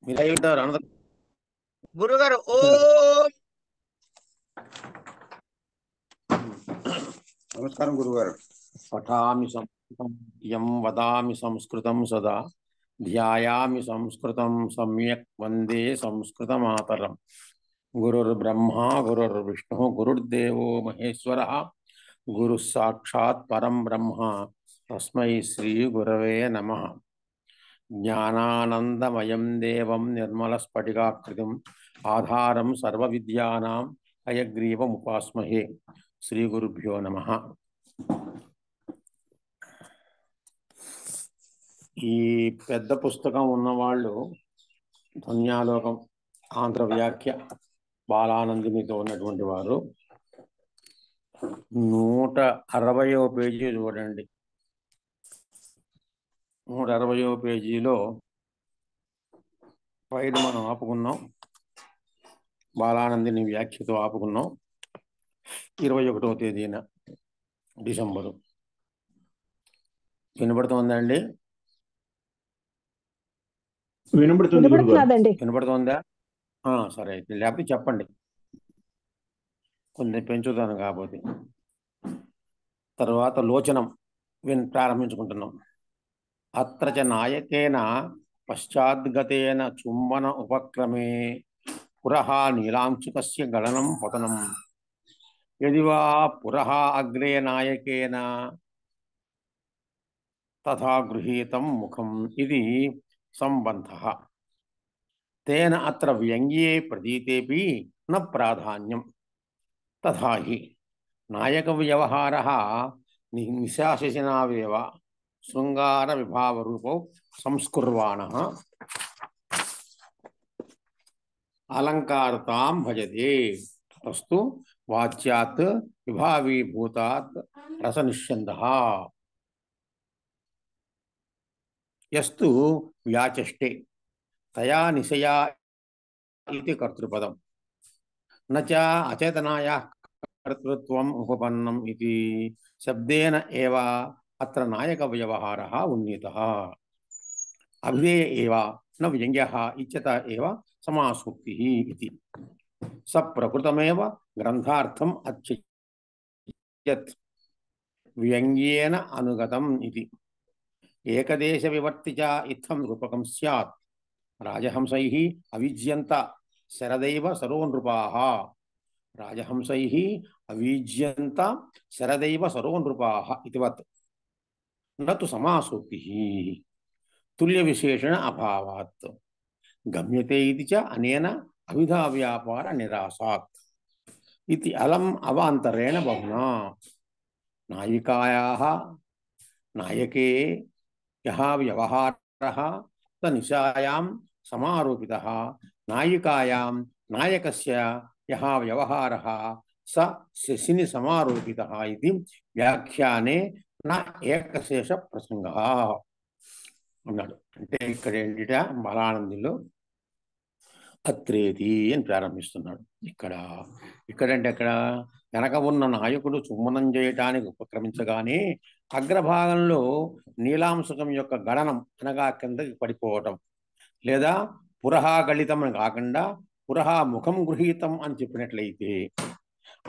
మీరు అయి ఉంటారు అనంత గురుగారు ఓం నమస్కారం గురుగారు. పఠామి సంస్కృతం యం వదామి సంస్కృతం సదా ధ్యాయామి సంస్కృతం సమ్యక్ వందే సంస్కృత మాతరం. గురుర్బ్రహ్మ గురుర్విష్ణు గురుర్దేవో మహేశ్వర గురు సాక్షాత్ పరం బ్రహ్మ తస్మై శ్రీ గురవే నమః. జ్ఞానానందమయం దేవం నిర్మలస్ఫటికాకృతిం ఆధారం సర్వవిద్యానాం హయగ్రీవముపాస్మహే. శ్రీ గురుభ్యో నమః. ఈ పెద్ద పుస్తకం ఉన్నవాళ్ళు ధ్వన్యాలోకం ఆంధ్ర వ్యాఖ్య బాలానందినితో ఉన్నటువంటి వారు 160వ పేజీ చూడండి. 160వ పేజీలో పైన మనం ఆపుకున్నాం, బాలానందిని వ్యాఖ్యతో ఆపుకున్నాం. 21వ తేదీన డిసెంబరు. వినపడుతోందండి? వినపడుతోందా? సరే అయితే, లేకపోతే చెప్పండి, కొంచెం పెంచుతాను. కాకపోతే తర్వాత లోచనం ప్రారంభించుకుంటున్నాం. అత్ర చ నాయకేన పశ్చాద్గతేన చుంబన ఉపక్రమే పురః నీలాంశుకస్య గళనం పతనం యది వా పురః అగ్రే నాయకేన తథా గృహీతం ముఖం ఇది సంబంధః. తేన అత్ర వ్యంగ్యే ప్రతీతేపి న ప్రాధాన్యం. తథా హి నాయక వ్యవహారః నిశాశినావేవ శృంగార విభావరూపో సంస్కుర్వాణః అలంకారతాం భజతే. తస్తు వాచ్యాత్ విభావీభూతాత్ రసనిశ్చందః యస్తు వ్యాచష్టే తయా నిశయా ఇతి కర్తృపదం నచ అచేతనాయాః కర్తృత్వం ఉపపన్నం ఇతి శబ్దేన ఏవ అత్ర నాయక వ్యవహారः ఉన్నీతః. అభిధేయ ఏవ న వ్యంగ్యః ఇచ్యత ఏవ సమాసూక్తిః ఇతి స ప్రకృతమేవ గ్రంథార్థం అత్యజ్యత్ వ్యంగ్యేన అనుగతం ఇతి. ఏకదేశ వివర్తి చ ఇత్థం రూపకం స్యాత్. రాజహంసైః అవిజ్యంత శరదైవ సరో నృపాః. రాజహంసైః అవిజ్యంత శరదైవ సరో నృపాః ఇతివత్ నతు సమాసూక్తిః తుల్య విశేషణ అభావాత్. గమ్యతే ఇది చ అనేన అవిధా వ్యాపార నిరాసాత్ ఇది అలం అవాంతరేణ బహునా. నాయికాయాః నాయకే యః వ్యవహారः స నిశాయాం సమారోపితః. నాయికాయాం నాయకస్య యః వ్యవహారः స శశిని సమారోపితః ఇది వ్యాఖ్యానే న ఏకశేష ప్రసంగः అన్నాడు. అంటే ఇక్కడ ఏంటిట, బాలానందిలో అత్రేతి అని ప్రారంభిస్తున్నాడు. ఇక్కడంటే అక్కడ వెనక ఉన్న నాయకుడు చుమ్మనం చేయటానికి ఉపక్రమించగానే అగ్రభాగంలో నీలాంశకం యొక్క గణనం అనగా కిందకి పడిపోవటం, లేదా పురః గళితం అని కాకుండా పురః ముఖం గృహీతం అని చెప్పినట్లయితే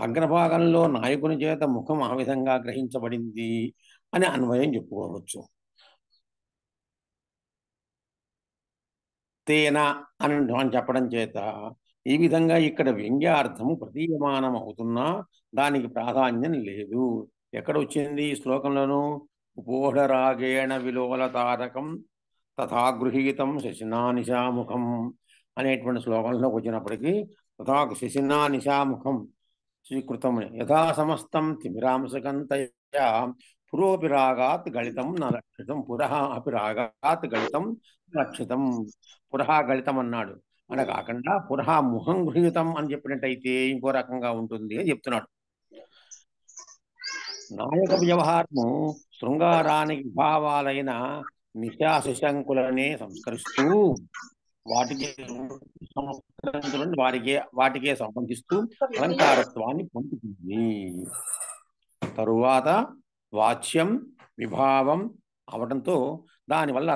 అగ్రభాగంలో నాయకుని చేత ముఖం ఆ విధంగా గ్రహించబడింది అని అన్వయం చెప్పుకోవచ్చు. తేన అని చెప్పడం చేత ఈ విధంగా ఇక్కడ వ్యంగ్యార్థము ప్రతీయమానం అవుతున్నా దానికి ప్రాధాన్యం లేదు. ఎక్కడ వచ్చింది ఈ శ్లోకంలోను? ఉపోఢరాగేణ విలోల తారకం తథా గృహీతం శశినా నిశాముఖం అనేటువంటి శ్లోకంలోకి వచ్చినప్పటికీ తథా శశినా నిశాముఖం స్వీకృతం. యథా సమస్తం తిమిరాంశకంతయా పురోపి రాగాత్ గళితం న లక్షితం. పురః అపి రాగాత్ గళితం లక్షితం. పురః గళితం అన్నాడు అని కాకుండా పురః ముఖం గృహీతం అని చెప్పినట్టయితే ఇంకో రకంగా ఉంటుంది అని చెప్తున్నాడు. నాయక వ్యవహారము శృంగారానికి భావాలైన నిశాశశంకులనే సంస్కరిస్తూ వాటికే సంబంధిస్తూ అలంకారత్వాన్ని పొందుతుంది. తరువాత వాచ్యం విభావం అవడంతో దానివల్ల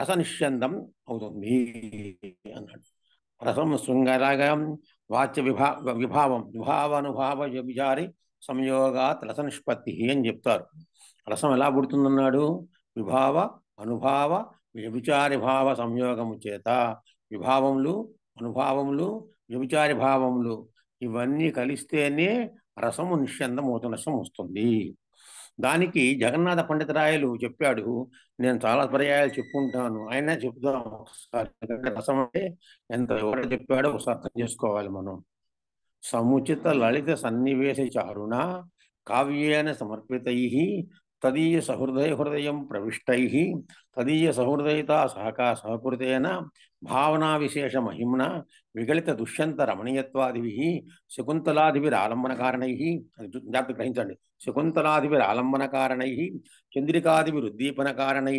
రసనిశ్యందం అవుతుంది అన్నాడు. రసం శృంగారాగా వాచ్య విభావానుభావ విచారి సంయోగాత్ రస నిష్పత్తి అని చెప్తారు. రసం ఎలా పుడుతుందన్నాడు? విభావ అనుభావ వ్యభిచారి భావ సంయోగము చేత. విభావములు, అనుభావములు, వ్యభిచారి భావములు ఇవన్నీ కలిస్తేనే రసము నిశ్చందం అవుతున్న రసం వస్తుంది. దానికి జగన్నాథ పండితరాయలు చెప్పాడు. నేను చాలా పర్యాయాలు చెప్పుకుంటాను, అయినా చెప్తాం ఒకసారి. రసం అంటే ఎంత ఎవరు చెప్పాడో ఒకసారి అర్థం చేసుకోవాలి మనం. సముచిత లలిత సన్నివేశ చారుణ కావ్యేన సమర్పితై తదీయ సహృదయం ప్రవిష్టై తదీయ సహృదయతా సహకృతేన భావనా విశేష మహిమ్న విగళిత దుష్యంత రమణీయత్వాదిభి శకుంతలాదిభిరాలంబన కారణై, జాగ్రత్త గ్రహించండి, శకుంతలాదిభిరాలంబన కారణై చంద్రికాదిభిరుద్దీపన కారణై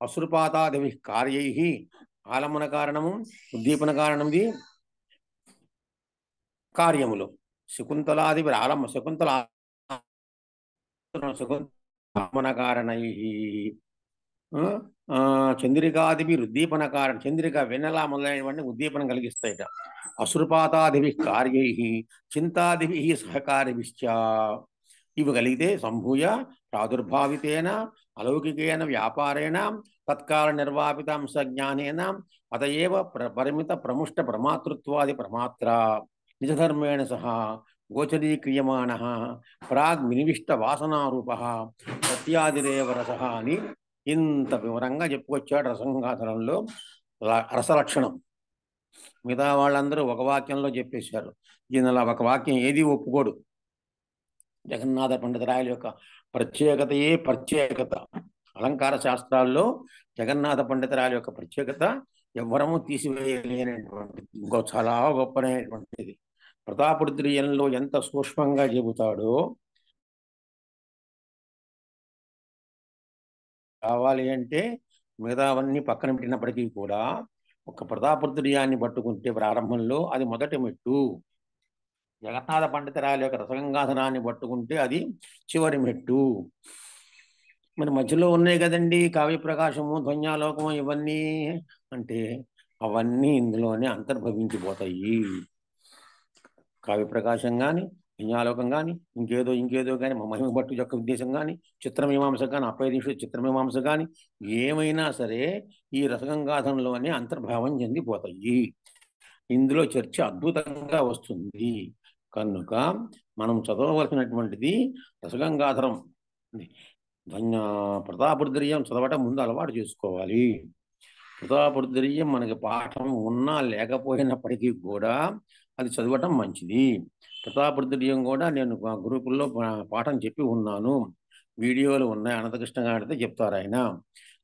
అశ్రుపాతాదిభి కార్యై. ఆలంబన కారణము, ఉద్దీపన కారణంది కార్యములు. శకుంతలామన కారణై చంద్రికాదిభి ఉద్దీపన కారణం, చంద్రిక వెన్నెల మొదలైనవన్నీ ఉద్దీపనం కలిగిస్తాయిట. అశ్రుపాతాదిభి కార్యై చింతాదిభి సహకారిభిశ్చ. ఇవి కలిగితే సంభూయ ప్రాదుర్భావితేన అలౌకికేన వ్యాపారేణ తత్కాల నిర్వాపితాంశ జ్ఞానేన అతయేవ పరిమిత ప్రముష్ట ప్రమాతృత్వాది ప్రమాత్ర నిజధర్మేణ సహా గోచరీక్రియమాణ ప్రాగ్ వినివిష్ట వాసనారూప సత్యాదిరేవ రస అని ఇంత వివరంగా చెప్పుకొచ్చాడు రసంగాధరంలో. రసలక్షణం మిగతా వాళ్ళందరూ ఒక వాక్యంలో చెప్పేశారు. ఈయన ఒక వాక్యం ఏది ఒప్పుకోడు. జగన్నాథ పండితరాయల యొక్క ప్రత్యేకతయే ప్రత్యేకత. అలంకార శాస్త్రాల్లో జగన్నాథ పండితరాయల యొక్క ప్రత్యేకత ఎవ్వరము తీసివేయలేనటువంటిది, ఇంకో చాలా గొప్పనైనటువంటిది. ప్రతాపరుద్రీయంలో ఎంత సూక్ష్మంగా చెబుతాడో, కావాలి అంటే మిగతావన్నీ పక్కన పెట్టినప్పటికీ కూడా ఒక ప్రతాపరుద్రీయాన్ని పట్టుకుంటే ప్రారంభంలో అది మొదటి మెట్టు, జగన్నాథ పండితరాయల యొక్క రసగంగాధరాన్ని పట్టుకుంటే అది చివరి మెట్టు. మరి మధ్యలో ఉన్నాయి కదండి కావ్య ప్రకాశము, ధ్వన్యాలోకము, ఇవన్నీ అంటే అవన్నీ ఇందులోనే అంతర్భవించిపోతాయి. కావ్య ప్రకాశం కానీ, ధ్వన్యాలోకం కానీ, ఇంకేదో కానీ, మహిమ భట్టు యొక్క ఉద్దేశం కానీ, చిత్రమీమాంస కానీ, అప్పయదీక్ష చిత్రమీమాంస కానీ, ఏమైనా సరే ఈ రసగంగాధరంలోనే అంతర్భావం చెందిపోతాయి. ఇందులో చర్చ అద్భుతంగా వస్తుంది. కనుక మనం చదవవలసినటువంటిది రసగంగాధరం. ప్రతాపరుద్రీయం చదవటం ముందు అలవాటు చేసుకోవాలి. ప్రతాపరుద్రీయం మనకి పాఠం ఉన్నా లేకపోయినప్పటికీ కూడా అది చదవటం మంచిది. ప్రతాపరుద్రీయం కూడా నేను గ్రూపుల్లో పాఠం చెప్పి ఉన్నాను, వీడియోలు ఉన్నాయి, అనంతకృష్ణ గారితో చెప్తారు ఆయన.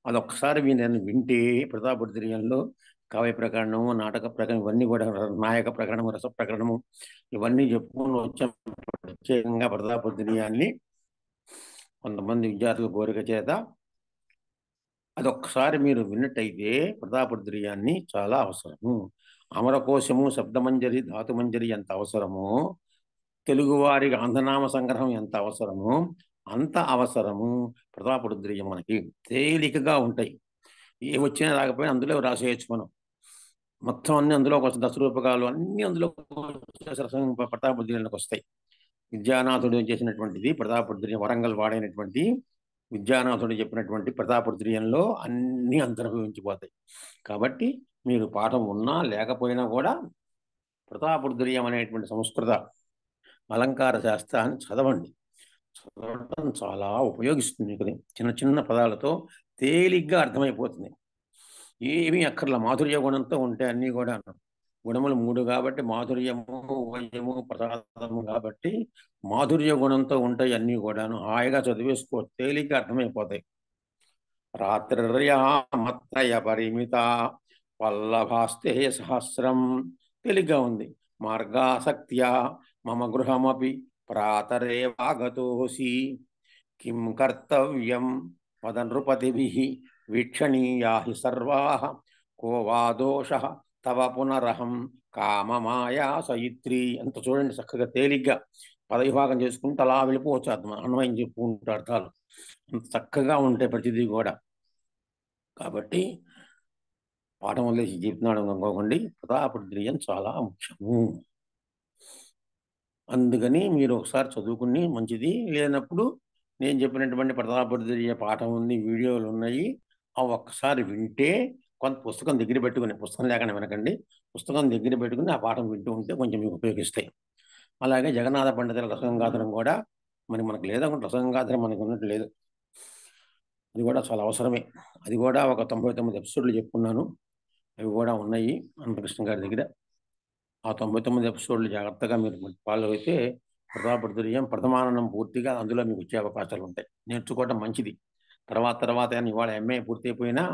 అదొక్కసారి నేను వింటే ప్రతాపరుద్రీయంలో కావ్య ప్రకరణము, నాటక ప్రకరణం, ఇవన్నీ కూడా నాయక ప్రకరణము, రస ప్రకరణము, ఇవన్నీ చెప్పుకుని వచ్చాం. ప్రత్యేకంగా ప్రతాపరుద్రీయాన్ని కొంతమంది విద్యార్థుల కోరిక చేత అదొక్కసారి మీరు విన్నట్టయితే ప్రతాపరుద్రీయాన్ని చాలా అవసరము. అమరకోశము, శబ్దమంజరి, ధాతుమంజరి ఎంత అవసరమో, తెలుగువారికి ఆంధ్రనామ సంగ్రహం ఎంత అవసరమో అంత అవసరము ప్రతాపరుద్రీయం. మనకి తేలికగా ఉంటాయి, ఏ వచ్చినా రాకపోయినా అందులో రాసేయచ్చు మనం. మొత్తం అన్ని అందులో దశరూపకాలు అన్ని అందులో ప్రతాపరుద్రీయానికి వస్తాయి. విద్యానాథుడు చేసినటువంటిది ప్రతాపరుద్రీయం, వరంగల్ వాడైనటువంటి విద్యానాథుడు చెప్పినటువంటి ప్రతాపరుద్రీయంలో అన్ని అంతర్భవించిపోతాయి. కాబట్టి మీరు పాఠం ఉన్నా లేకపోయినా కూడా ప్రతాపరుద్రీయం అనేటువంటి సంస్కృత అలంకార శాస్త్రాన్ని చదవండి. చదవడం చాలా ఉపయోగిస్తుంది. చిన్న చిన్న పదాలతో తేలిగ్గా అర్థమైపోతుంది. ఏమీ అక్కర్ల, మాధుర్య గుణంతో ఉంటే అన్నీ కూడా. గుణములు 3 కాబట్టి మాధుర్యము, వయము, ప్రసాదము కాబట్టి మాధుర్య గుణంతో ఉంటాయి అన్నీ కూడాను. హాయిగా చదివేసుకో, తేలిక అర్థమైపోతాయి. రాత్రిర్యామత్రయ పరిమిత వల్లభాస్తే సహస్రం, తేలిగ్గా ఉంది. మార్గాసక్త్య మమ గృహమపి ప్రాతరేవాగతోసి కిం కర్తవ్యం వద నృపతిభిః వీక్షణీయా హి సర్వాః కో వా దోషః తవ పునరహం కామమాయా సయిత్రి. అంత చూడండి చక్కగా తేలిగ్గా పదవిభాగం చేసుకుంటూ అలా వెళ్ళిపోవచ్చు. అన్వయం చెప్పుకుంటూ అర్థాలు అంత చక్కగా ఉంటాయి ప్రతిదీ కూడా. కాబట్టి పాఠం వదిలేసి చెప్తున్నాడు అనుకోకండి. ప్రతాపరుద్రీయం చాలా ముఖ్యము. అందుకని మీరు ఒకసారి చదువుకుని మంచిది. లేనప్పుడు నేను చెప్పినటువంటి ప్రతాపరుద్రీయ పాఠం ఉంది, వీడియోలు ఉన్నాయి. అవి ఒక్కసారి వింటే కొంత పుస్తకం దగ్గర పెట్టుకుని, పుస్తకం లేకుండా వినకండి, పుస్తకం దగ్గర పెట్టుకుని ఆ పాఠం వింటూ ఉంటే కొంచెం మీకు ఉపయోగిస్తాయి. అలాగే జగన్నాథ పండితుల రసగంగాధరం కూడా మనకు లేదనుకుంటే, రసగంగాధరం మనకు ఉన్నట్టు లేదు, అది కూడా చాలా అవసరమే. అది కూడా ఒక 99 ఎపిసోడ్లు చెప్పుకున్నాను, అవి కూడా ఉన్నాయి అనంతకృష్ణ గారి దగ్గర. ఆ 99 ఎపిసోడ్లు జాగ్రత్తగా మీరు ఫాలో అయితే ప్రతాపరుద్రీయం ప్రథమానందం పూర్తిగా అందులో మీకు వచ్చే అవకాశాలు ఉంటాయి. నేర్చుకోవడం మంచిది. తర్వాత ఇవాళ ఎంఏ పూర్తయిపోయినా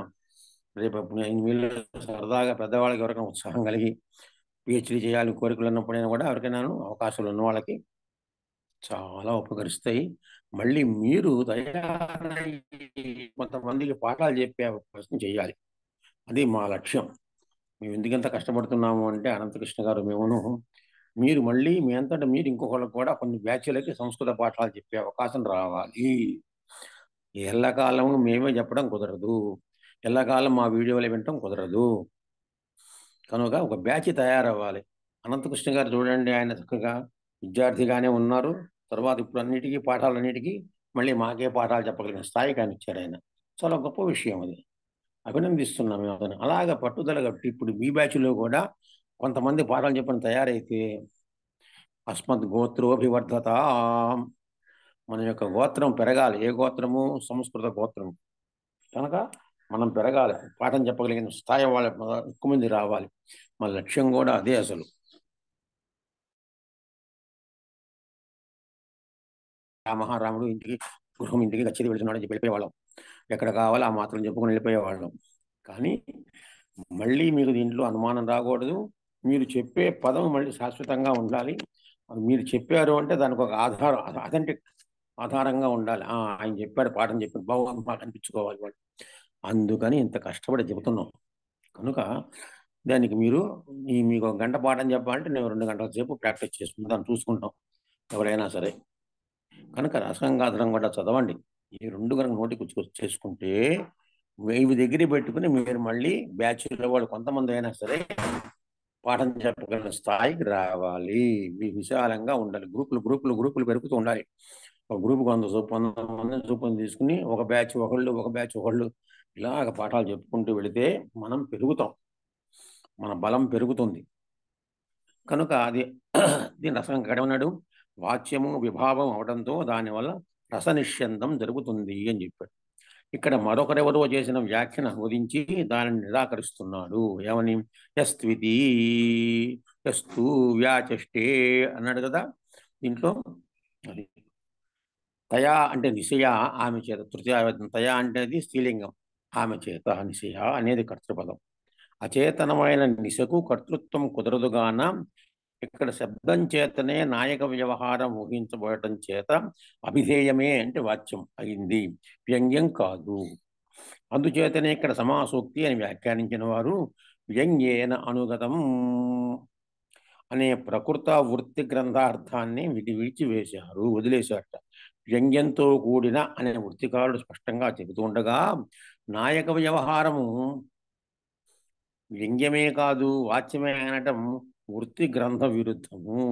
రేపు వీళ్ళు సరదాగా పెద్దవాళ్ళకి ఎవరికైనా ఉత్సాహం కలిగి పిహెచ్డీ చేయాలని కోరికలు ఉన్నప్పుడైనా కూడా ఎవరికైనా అవకాశాలు ఉన్న వాళ్ళకి చాలా ఉపకరిస్తాయి. మళ్ళీ మీరు తయారయ్యి కొంతమందికి పాఠాలు చెప్పే అవకాశం చేయాలి. అది మా లక్ష్యం. మేము ఎందుకంత కష్టపడుతున్నాము అంటే, అనంతకృష్ణ గారు మేమును, మీరు మళ్ళీ మీ అంతటా మీరు ఇంకొకళ్ళకి కూడా కొన్ని బ్యాచ్లకి సంస్కృత పాఠాలు చెప్పే అవకాశం రావాలి. ఎల్లకాలం మేమే చెప్పడం కుదరదు, ఎల్లకాలం మా వీడియోలు వినటం కుదరదు. కనుక ఒక బ్యాచ్ తయారవ్వాలి. అనంతకృష్ణ గారు చూడండి, ఆయన చక్కగా విద్యార్థిగానే ఉన్నారు. తర్వాత ఇప్పుడు అన్నిటికీ పాఠాలన్నిటికీ మళ్ళీ మాకే పాఠాలు చెప్పగలిగిన స్థాయికి ఆయన ఇచ్చారు. ఆయన చాలా గొప్ప విషయం అది, అభినందిస్తున్నాం మేము అతను. అలాగా పట్టుదల కట్టి ఇప్పుడు మీ బ్యాచ్లో కూడా కొంతమంది పాఠాలు చెప్పని తయారైతే అస్మద్ గోత్రోభివర్ధత, మన యొక్క గోత్రం పెరగాలి. ఏ గోత్రము? సంస్కృత గోత్రం. కనుక మనం పెరగాలి, పాఠం చెప్పగలిగిన స్థాయి వాళ్ళ ఎక్కువ మంది రావాలి. మన లక్ష్యం కూడా అదే అసలు. మహారాముడు గృహం ఇంటికి గచ్చిది వెళ్తున్నాడు చెప్పి వెళ్ళిపోయేవాళ్ళం. ఎక్కడ కావాలో ఆ మాత్రం చెప్పుకొని వెళ్ళిపోయేవాళ్ళం. కానీ మళ్ళీ మీకు దీంట్లో అనుమానం రాకూడదు. మీరు చెప్పే పదం మళ్ళీ శాశ్వతంగా ఉండాలి. మీరు చెప్పారు అంటే దానికి ఒక ఆధారం, అథెంటిక్ ఆధారంగా ఉండాలి. ఆయన చెప్పాడు, పాఠం చెప్పాడు, బాగుంది మాకు అనిపించుకోవాలి వాళ్ళు. అందుకని ఇంత కష్టపడి చెబుతున్నాం. కనుక దానికి మీరు మీకు ఒక గంట పాఠం చెప్పాలంటే నేను 2 గంటల సేపు ప్రాక్టీస్ చేసుకుంటాను, దాన్ని చూసుకుంటాం ఎవరైనా సరే. కనుక రసగంగాధరం కూడా చదవండి. ఈ 2 కనుక నోటికి చేసుకుంటే ఇవి దగ్గర పెట్టుకుని మీరు మళ్ళీ బ్యాచ్లో వాళ్ళు కొంతమంది అయినా సరే పాఠం చెప్పగలిగిన స్థాయికి రావాలి. మీ విశాలంగా ఉండాలి. గ్రూపులు పెరుగుతూ ఉండాలి. ఒక గ్రూప్ 100 మంది చొప్పున తీసుకుని ఒక బ్యాచ్ ఒకళ్ళు ఇలాగ పాఠాలు చెప్పుకుంటూ వెళితే మనం పెరుగుతాం, మన బలం పెరుగుతుంది. కనుక అది దీని రసం గడవనాడు వాచ్యము విభావం అవడంతో దానివల్ల రసనిష్యందం జరుగుతుంది అని చెప్పాడు. ఇక్కడ మరొకరెవరో చేసిన వ్యాఖ్యను అనువదించి దానిని నిరాకరిస్తున్నాడు. ఏమని? యస్త్వితి యస్తు వ్యాచష్టే అన్నాడు కదా దీంట్లో. అది తయా అంటే నిశయ, ఆమె చేత. తృతీయ తయా అంటే అది స్త్రీలింగం, ఆమె చేత. నిశయ అనేది కర్తృపదం. అచేతనమైన నిశకు కర్తృత్వం కుదరదుగాన ఇక్కడ శబ్దం చేతనే నాయక వ్యవహారం ఊహించబడటం చేత అభిధేయమే అంటే వాచ్యం అయింది, వ్యంగ్యం కాదు. అందుచేతనే ఇక్కడ సమాసూక్తి అని వ్యాఖ్యానించిన వారు వ్యంగ్యేన అనుగతం అనే ప్రకృత వృత్తి గ్రంథార్థాన్ని విడిచివేశారు, వదిలేశారట. వ్యంగ్యంతో కూడిన అనే వృత్తికారుడు స్పష్టంగా చెబుతూ ఉండగా నాయక వ్యవహారము వ్యంగ్యమే కాదు వాచ్యమే అనటం వృత్తి గ్రంథ విరుద్ధము.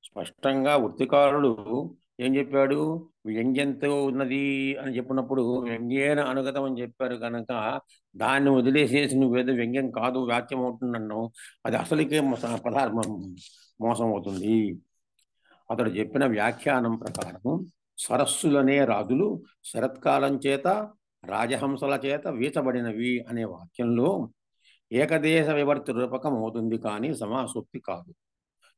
స్పష్టంగా వృత్తికారుడు ఏం చెప్పాడు? వ్యంగ్యంతో ఉన్నది అని చెప్పినప్పుడు వ్యంగ్యేన అనుగతం అని చెప్పారు కనుక దాన్ని వదిలేసేసి నువ్వేదో వ్యంగ్యం కాదు వాక్యం అవుతుందన్నావు, అది అసలుకే మోసం అవుతుంది. అతడు చెప్పిన వ్యాఖ్యానం ప్రకారం సరస్సులనే రాజులు శరత్కాలం చేత రాజహంసల చేత వీచబడినవి అనే వాక్యంలో ఏకదేశ వివర్తి రూపకం అవుతుంది, కానీ సమాసూక్తి కాదు.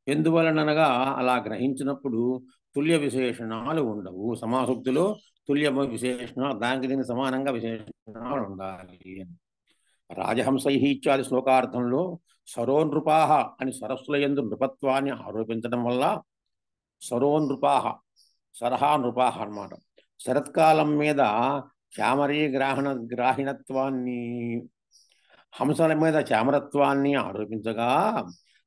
ఎందువలనగా అలా గ్రహించినప్పుడు తుల్య విశేషణాలు ఉండవు. సమాసూక్తిలో తుల్య విశేషణాలు దానికి దీనికి సమానంగా విశేషణాలు ఉండాలి. రాజహంసై ఇత్యాది శ్లోకార్థంలో సరోనృపాహ అని సరస్సుల యందు నృపత్వాన్ని ఆరోపించడం వల్ల సరోనృపాహ సరహా నృపాహ అన్నమాట. శరత్కాలం మీద చామరీ గ్రాహిణత్వాన్ని, హంసల మీద చామరత్వాన్ని ఆరోపించగా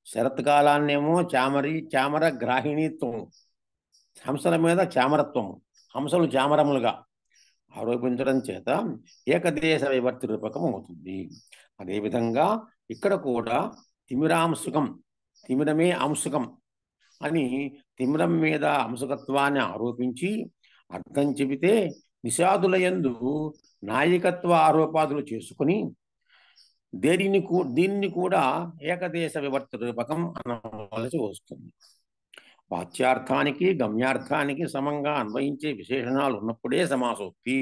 శరత్కాలాన్నేమో చామర గ్రాహిణీత్వం, హంసల మీద చామరత్వం, హంసలు చామరములుగా ఆరోపించడం చేత ఏకదేశ వివర్తి రూపకం అవుతుంది. అదేవిధంగా ఇక్కడ కూడా తిమిరాంశుకం, తిమిరమే అంశుకం అని తిమిరం మీద అంశకత్వాన్ని ఆరోపించి అర్థం చెబితే నిషాదులయందు నాయకత్వ ఆరోపాదులు చేసుకుని దీన్ని కూడా ఏకదేశ వివర్త రూపకం అనవలసి వస్తుంది. వాచ్యార్థానికి గమ్యార్థానికి సమంగా అన్వయించే విశేషణాలు ఉన్నప్పుడే సమాసోక్తి.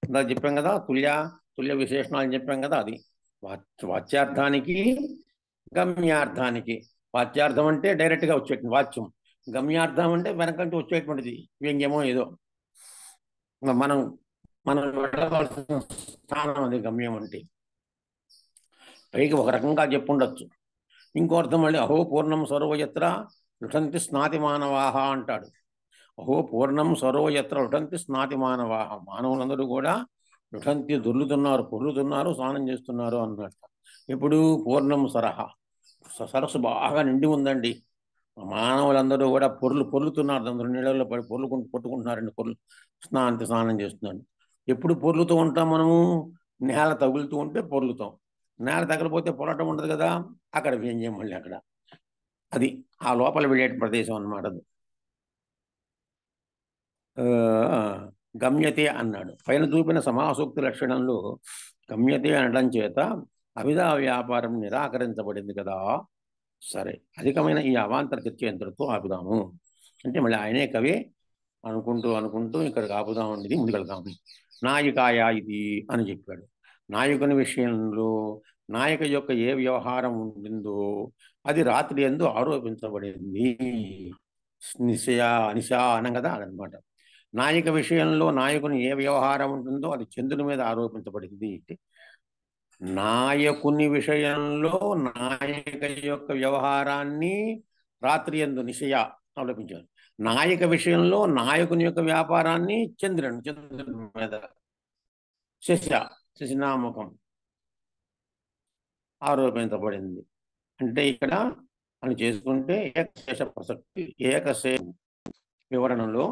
ఇందా చెప్పాం కదా, తుల్య విశేషణాలు చెప్పాం కదా, అది వాచ్యార్థానికి గమ్యార్థానికి. వాచ్యార్థం అంటే డైరెక్ట్గా వచ్చేటువంటి వాచ్యం, గమ్యార్థం అంటే వెనకంటే వచ్చేటువంటిది వ్యంగ్యమో ఏదో. మనం వెళ్ళవలసిన స్థానం అది గమ్యం అంటే. పైకి ఒక రకంగా చెప్పుండొచ్చు, ఇంకో అర్థం మళ్ళీ అహో పూర్ణం సర్వయత్ర లుఠంతి స్నాతి మానవాహ అంటాడు. అహో పూర్ణం సర్వయత్ర లుఠంతి స్నాతి మానవాహ, మానవులందరూ కూడా లుఠంతి దొర్లుతున్నారు, పొర్లుతున్నారు, స్నానం చేస్తున్నారు అన్నట్టు. ఇప్పుడు పూర్ణం సరస్సు బాగా నిండి ఉందండి, మానవులందరూ కూడా పొర్లుతున్నారు, అందరూ నీళ్ళలో పడి పట్టుకుంటున్నారండి, స్నానం చేస్తున్నాడు. ఎప్పుడు పొర్లుతూ ఉంటాం మనము? నేల తగులుతూ ఉంటే పొర్లుతాం, నేల తగలిపోతే పొరటం ఉండదు కదా, అక్కడ వ్యంగ్యం మళ్ళీ అక్కడ. అది ఆ లోపల వెళ్ళే ప్రదేశం అన్నమాట. గమ్యతే అన్నాడు. పైన చూపిన సమాసోక్తి లక్షణంలో గమ్యతే అనడం చేత అభిధా వ్యాపారం నిరాకరించబడింది కదా. సరే, అధికమైన ఈ అవాంతర చర్చ ఎంతటితో ఆపుదాము. అంటే మళ్ళీ ఆయనే కవి అనుకుంటూ ఇక్కడికి ఆపుదామండి, ముందుకెళ్దాము. నాయికాయ ఇది అని చెప్పాడు. నాయకుని విషయంలో నాయక యొక్క ఏ వ్యవహారం ఉండిందో అది రాత్రి యందు ఆరోపించబడింది. నిశా అనం కదా, అదనమాట. నాయక విషయంలో నాయకుని ఏ వ్యవహారం ఉంటుందో అది చంద్రుని మీద ఆరోపించబడింది. నాయకుని విషయంలో నాయక యొక్క వ్యవహారాన్ని రాత్రి యందు నిశయ ఆరోపించారు. నాయక విషయంలో నాయకుని యొక్క వ్యాపారాన్ని చంద్రుని మీద శశినామకం ఆరోపించబడింది. అంటే ఇక్కడ అని చేసుకుంటే ఏకశేష ప్రసక్తి, ఏకశేష వివరణలో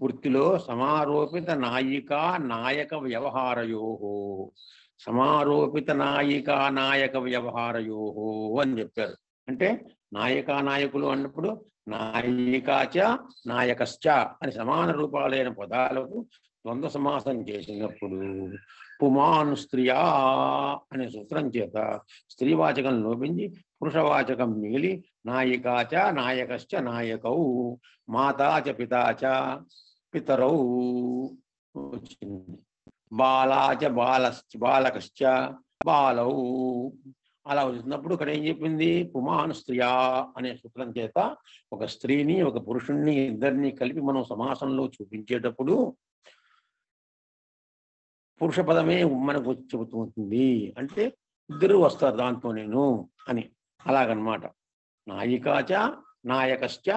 వృత్తిలో సమారోపిత నాయక వ్యవహారయో, సమారోపిత నాయక వ్యవహారయో అని చెప్పారు. అంటే నాయకులు అన్నప్పుడు నాయికాచ నాయకశ్చ అని సమాన రూపాలైన పదాలకు ద్వంద్వ సమాసం చేసినప్పుడు పుమాను స్త్రియా అనే సూత్రం చేత స్త్రీవాచకం లోపించి పురుషవాచకం మిగిలి నాయికాచ నాయకశ్చ నాయకౌ మాతాచ పితాచ పితరౌ వచ్చింది. బాలాచ బాలకశ్చ బాలౌ అలా వచ్చినప్పుడు ఇక్కడ ఏం చెప్పింది? పుమాను స్త్రియా అనే సూత్రం చేత ఒక స్త్రీని ఒక పురుషుణ్ణి ఇద్దరిని కలిపి మనం సమాసంలో చూపించేటప్పుడు పురుష పదమే మనకు వచ్చి చెబుతూ ఉంటుంది. అంటే ఇద్దరు వస్తారు దాంతో నేను అని, అలాగనమాట. నాయికాచ నాయకశ్చ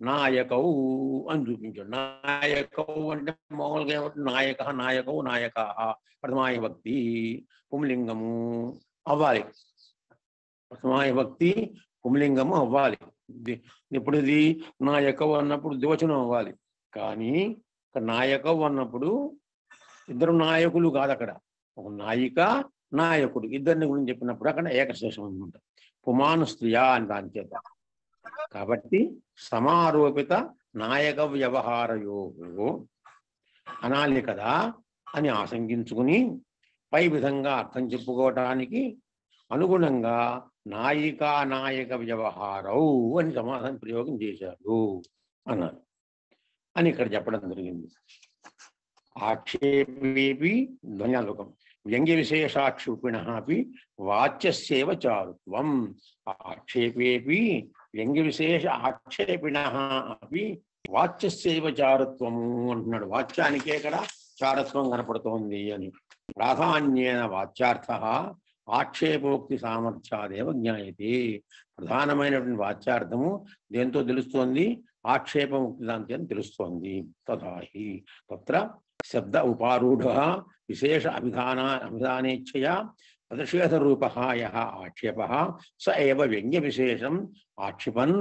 నాయకౌ అని చూపించాడు. నాయకౌ అంటే మామూలుగా ఏమంటే నాయకౌ నాయకా ప్రథమాయ భక్తి పుంలింగము అవ్వాలి, ప్రథమాయ భక్తి పుంలింగము అవ్వాలి. ఇప్పుడు ఇది నాయకౌ అన్నప్పుడు ద్వివచనం అవ్వాలి. కానీ నాయకౌ అన్నప్పుడు ఇద్దరు నాయకులు కాదు, అక్కడ ఒక నాయిక నాయకుడు ఇద్దరిని గురించి చెప్పినప్పుడు అక్కడ ఏకశేషం అనమాట. పుమాను స్త్రియా అని దాని చేత. కాబట్టి సమారోపిత నాయక వ్యవహారయో అనాలి కదా అని ఆశంకించుకుని పై విధంగా అర్థం చెప్పుకోవటానికి అనుగుణంగా నాయక వ్యవహారౌ అని సమాధానం ప్రయోగం చేశారు అన్నారు అని ఇక్కడ చెప్పడం జరిగింది. ఆక్షేపేపి ధ్వన్యాలోకం వ్యంగ్య విశేషాక్షేపిణ వాచ్యస్యేవ చారుత్వం. ఆక్షేపేపి వ్యంగ్య విశేష ఆక్షేపిణ వాచ్యస్యేవ చారుత్వము అంటున్నాడు. వాచ్యానికే ఇక్కడ చారత్వం కనపడుతోంది అని. ప్రాధాన్యేన వాచ్యార్థ ఆక్షేపోక్తి సామర్థ్యాదేవ జ్ఞాయతే. ప్రధానమైనటువంటి వాచ్యార్థము దేంతో తెలుస్తోంది? ఆక్షేపముక్తి దాంతో తెలుస్తోంది. తథాహి తత్ర శబ్ద ఉపారూఢ విశేష అభిధానేచ్ఛయా ప్రతిషేధ రూప యః ఆక్షేపః స ఏవ వ్యంగ్య విశేషం ఆక్షిపన్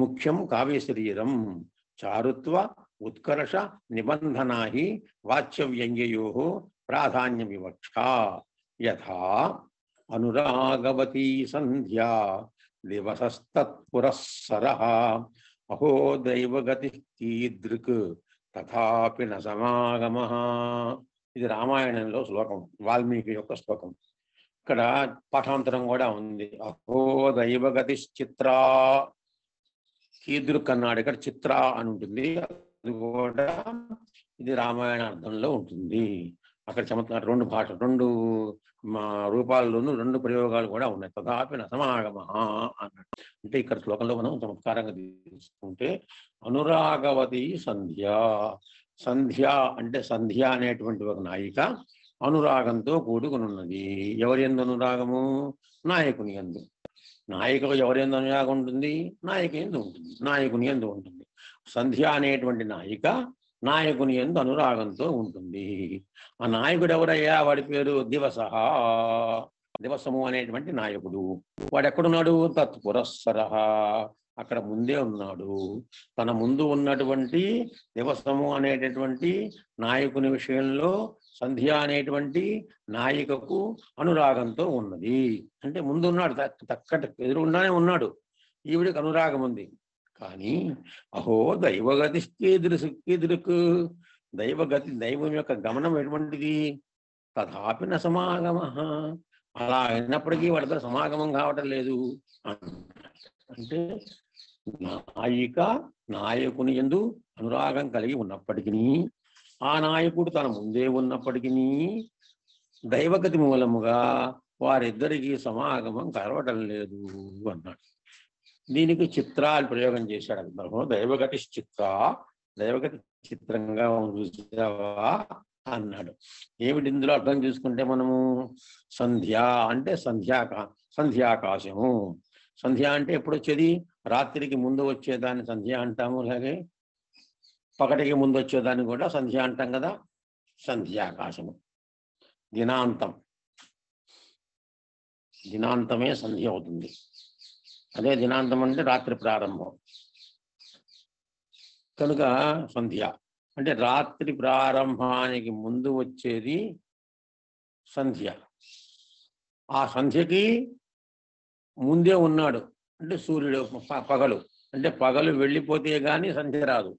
ముఖ్యం కావ్య శరీరం చారుత్వ ఉత్కర్ష నిబంధనా హి వాచ్య వ్యంగ్యయోః ప్రాధాన్య వివక్ష. యథా అనురాగవతీ సంధ్యా దివసస్తత్పురస్సరః అహో దైవగతి కీదృక్ తథాపి న సమాగమః. ఇది రామాయణంలో శ్లోకం, వాల్మీకి యొక్క శ్లోకం. ఇక్కడ పాఠాంతరం కూడా ఉంది. అహో దైవగతి చిత్రా, కీదృక్ అన్నాడు, ఇక్కడ చిత్ర అని ఉంటుంది. అది కూడా ఇది రామాయణ అర్థంలో ఉంటుంది. అక్కడ చమత్కారం రెండు రూపాల్లోనూ రెండు ప్రయోగాలు కూడా ఉన్నాయి. తథాపి నసమాగమ అన్నట్టు. అంటే ఇక్కడ శ్లోకంలో మనం చమత్కారంగా తీసుకుంటే అనురాగవతి సంధ్య, సంధ్య అంటే సంధ్య అనేటువంటి ఒక నాయిక అనురాగంతో కూడుకునున్నది. ఎవరి యందు అనురాగము? నాయకుని యందు. నాయికకు ఎవరి యందు అనురాగం ఉంటుంది? నాయకు యందు ఉంటుంది, నాయకుని యందు ఉంటుంది. సంధ్య అనేటువంటి నాయిక నాయకుని యందు అనురాగంతో ఉంటుంది. ఆ నాయకుడు ఎవరయ్యా? వాడి పేరు దివసః. దివసము అనేటువంటి నాయకుడు. వాడు ఎక్కడున్నాడు? తత్పురస్సరః, అక్కడ ముందే ఉన్నాడు. తన ముందు ఉన్నటువంటి దివసము అనేటటువంటి నాయకుని విషయంలో సంధ్య అనేటువంటి నాయికకు అనురాగంతో ఉన్నది. అంటే ముందు ఉన్నాడు, తక్కటి ఎదురుగుండానే ఉన్నాడు. ఈవిడికి అనురాగం ఉంది. కానీ అహో దైవగతి కీదృక్, దైవగతి, దైవం యొక్క గమనం ఎటువంటిది? తథాపి న సమాగమః, అలా అయినప్పటికీ వాళ్ళతో సమాగమం కావటం లేదు. అంటే నాయిక నాయకుని యందు అనురాగం కలిగి ఉన్నప్పటికీ, ఆ నాయకుడు తన ముందే ఉన్నప్పటికీ దైవగతి మూలముగా వారిద్దరికీ సమాగమం కలవటం లేదు అన్నాడు. దీనికి చిత్రాలు ప్రయోగం చేశాడు. దైవగతి చిత్ర, దైవగతి చిత్రంగా చూసావా అన్నాడు. ఏమిటి ఇందులో అర్థం చూసుకుంటే మనము సంధ్య అంటే సంధ్యాకాశము. సంధ్య అంటే ఎప్పుడు వచ్చేది? రాత్రికి ముందు వచ్చేదాన్ని సంధ్య అంటాము. అలాగే పగటికి ముందు వచ్చేదాన్ని కూడా సంధ్య అంటాం కదా. సంధ్యాకాశము దినాంతమే సంధ్య అవుతుంది. అదే దినాంతం అంటే రాత్రి ప్రారంభం. కనుక సంధ్య అంటే రాత్రి ప్రారంభానికి ముందు వచ్చేది సంధ్య. ఆ సంధ్యకి ముందే ఉన్నాడు అంటే సూర్యుడు. పగలు అంటే పగలు వెళ్ళిపోతే గాని సంధ్య రాదు.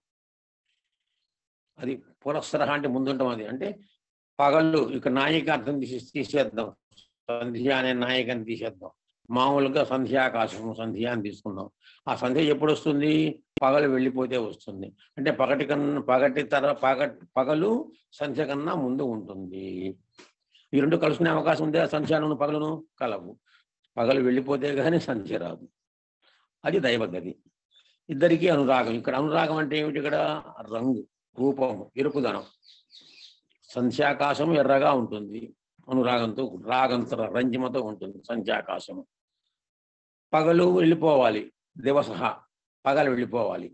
అది పురస్సర అంటే ముందుంటాం. అది అంటే పగళ్ళు. ఇక నాయిక అర్థం తీసేద్దాం, సంధ్య అనే నాయకని తీసేద్దాం. మామూలుగా సంధ్యాకాశము సంధ్య అని తీసుకున్నాం. ఆ సంధ్య ఎప్పుడు వస్తుంది? పగలు వెళ్ళిపోతే వస్తుంది. అంటే పగలు సంధ్య కన్నా ముందు ఉంటుంది. ఈ రెండు కలుసుకునే అవకాశం ఉంది. సంధ్యను పగలును కలవు. పగలు వెళ్ళిపోతే కానీ సంధ్య రాదు. అది దైవగతి. ఇద్దరికీ అనురాగం. ఇక్కడ అనురాగం అంటే ఏమిటి? ఇక్కడ రంగు, రూపము, ఎరుపుదనం. సంధ్యాకాశం ఎర్రగా ఉంటుంది, అనురాగంతో రాగంతో రంజిమతో ఉంటుంది సంధ్యాకాశము. పగలు వెళ్ళిపోవాలి, దివసః పగలు వెళ్ళిపోవాలి.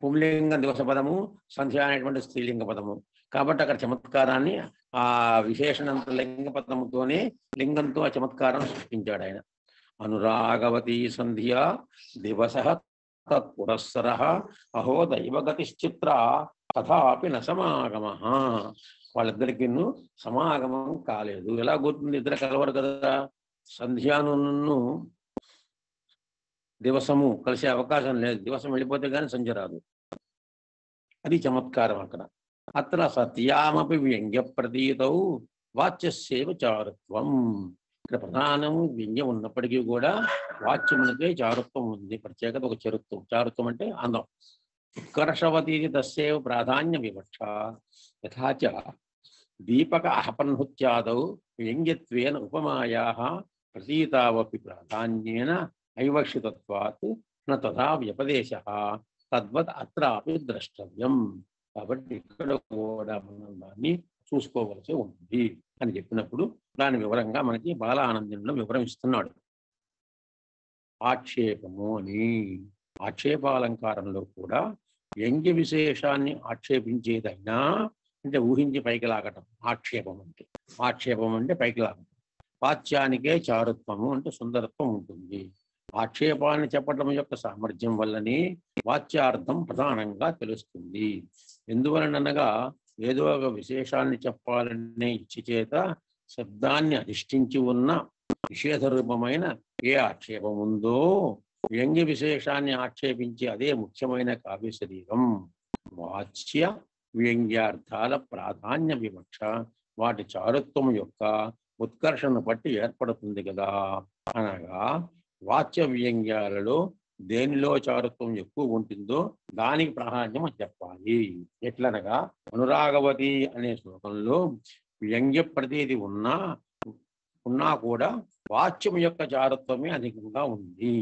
పుంలింగ దివస పదము, సంధ్య అనేటువంటి స్త్రీలింగ పదము. కాబట్టి అక్కడ చమత్కారాన్ని ఆ విశేషణంత లింగ పదముతోనే లింగంతో ఆ చమత్కారం సృష్టించాడు ఆయన. అనురాగవతీ సంధ్య దివసః తత్పురస్సరః అహో దైవగతిశ్చిత్ర తథాపి న సమాగమః. వాళ్ళిద్దరికి సమాగమం కాలేదు. ఎలా గుర్తుంది? ఇద్దరు కలవరు కదా. సంధ్యాను దివసము కలిసే అవకాశం లేదు. దివసం వెళ్ళిపోతే కానీ సంధ్య రాదు. అది చమత్కారం అక్కడ. అత్ర సత్యామపి వ్యంగ్య ప్రతీతౌ వాచ్యస్యేవ చారుత్వం. ఇక్కడ ప్రధానము వ్యంగ్యం ఉన్నప్పటికీ కూడా వాచ్యమునకే చారుత్వం ఉంది, ప్రత్యేకత, ఒక చరుత్వం. చారుత్వం అంటే అందం. ఉత్కర్షవతీ తస్యేవ ప్రాధాన్య వివక్ష. యథాచ దీపక అహపన్హుత్యాదౌ వ్యంగ్యత్వేన ఉపమాయాః ప్రతీతావపి ప్రాధాన్యేన ఐవక్షితత్వాత్ న తథా వ్యపదేశః తద్వత్ అత్రాపి ద్రష్టవ్యం. కాబట్టి ఇక్కడ కూడా మనం దాన్ని చూసుకోవలసి ఉంటుంది అని చెప్పినప్పుడు దాని వివరంగా మనకి బాలానందంలో వివరమిస్తున్నాడు. ఆక్షేపము అని, ఆక్షేపాలంకారంలో కూడా వ్యంగ్య విశేషాన్ని ఆక్షేపించేదైనా అంటే ఊహించి పైకి లాగటం ఆక్షేపం అంటే. ఆక్షేపం అంటే పైకి లాగటం. వాచ్యానికే చారుత్వము అంటే సుందరత్వం ఉంటుంది. ఆక్షేపాన్ని చెప్పటం యొక్క సామర్థ్యం వల్లనే వాచ్యార్థం ప్రధానంగా తెలుస్తుంది. ఎందువలనగా ఏదో ఒక విశేషాన్ని చెప్పాలనే ఇచ్చి చేత శబ్దాన్ని అధిష్ఠించి ఉన్న నిషేధ రూపమైన ఏ ఆక్షేపం ఉందో వ్యంగ్య విశేషాన్ని ఆక్షేపించి అదే ముఖ్యమైన కావ్య శరీరం. వాచ్య వ్యంగ్యార్థాల ప్రాధాన్య వివక్ష వాటి చారుత్వం యొక్క ఉత్కర్షను బట్టి ఏర్పడుతుంది కదా. అనగా వాచ్య వ్యంగ్యాలలో దేనిలో చారుత్వం ఎక్కువ ఉంటుందో దానికి ప్రాధాన్యం అని చెప్పాలి. ఎట్లనగా అనురాగవతి అనే శ్లోకంలో వ్యంగ్య ప్రతీతి ఉన్నా కూడా వాచ్యం యొక్క చారుత్వమే అధికంగా ఉంది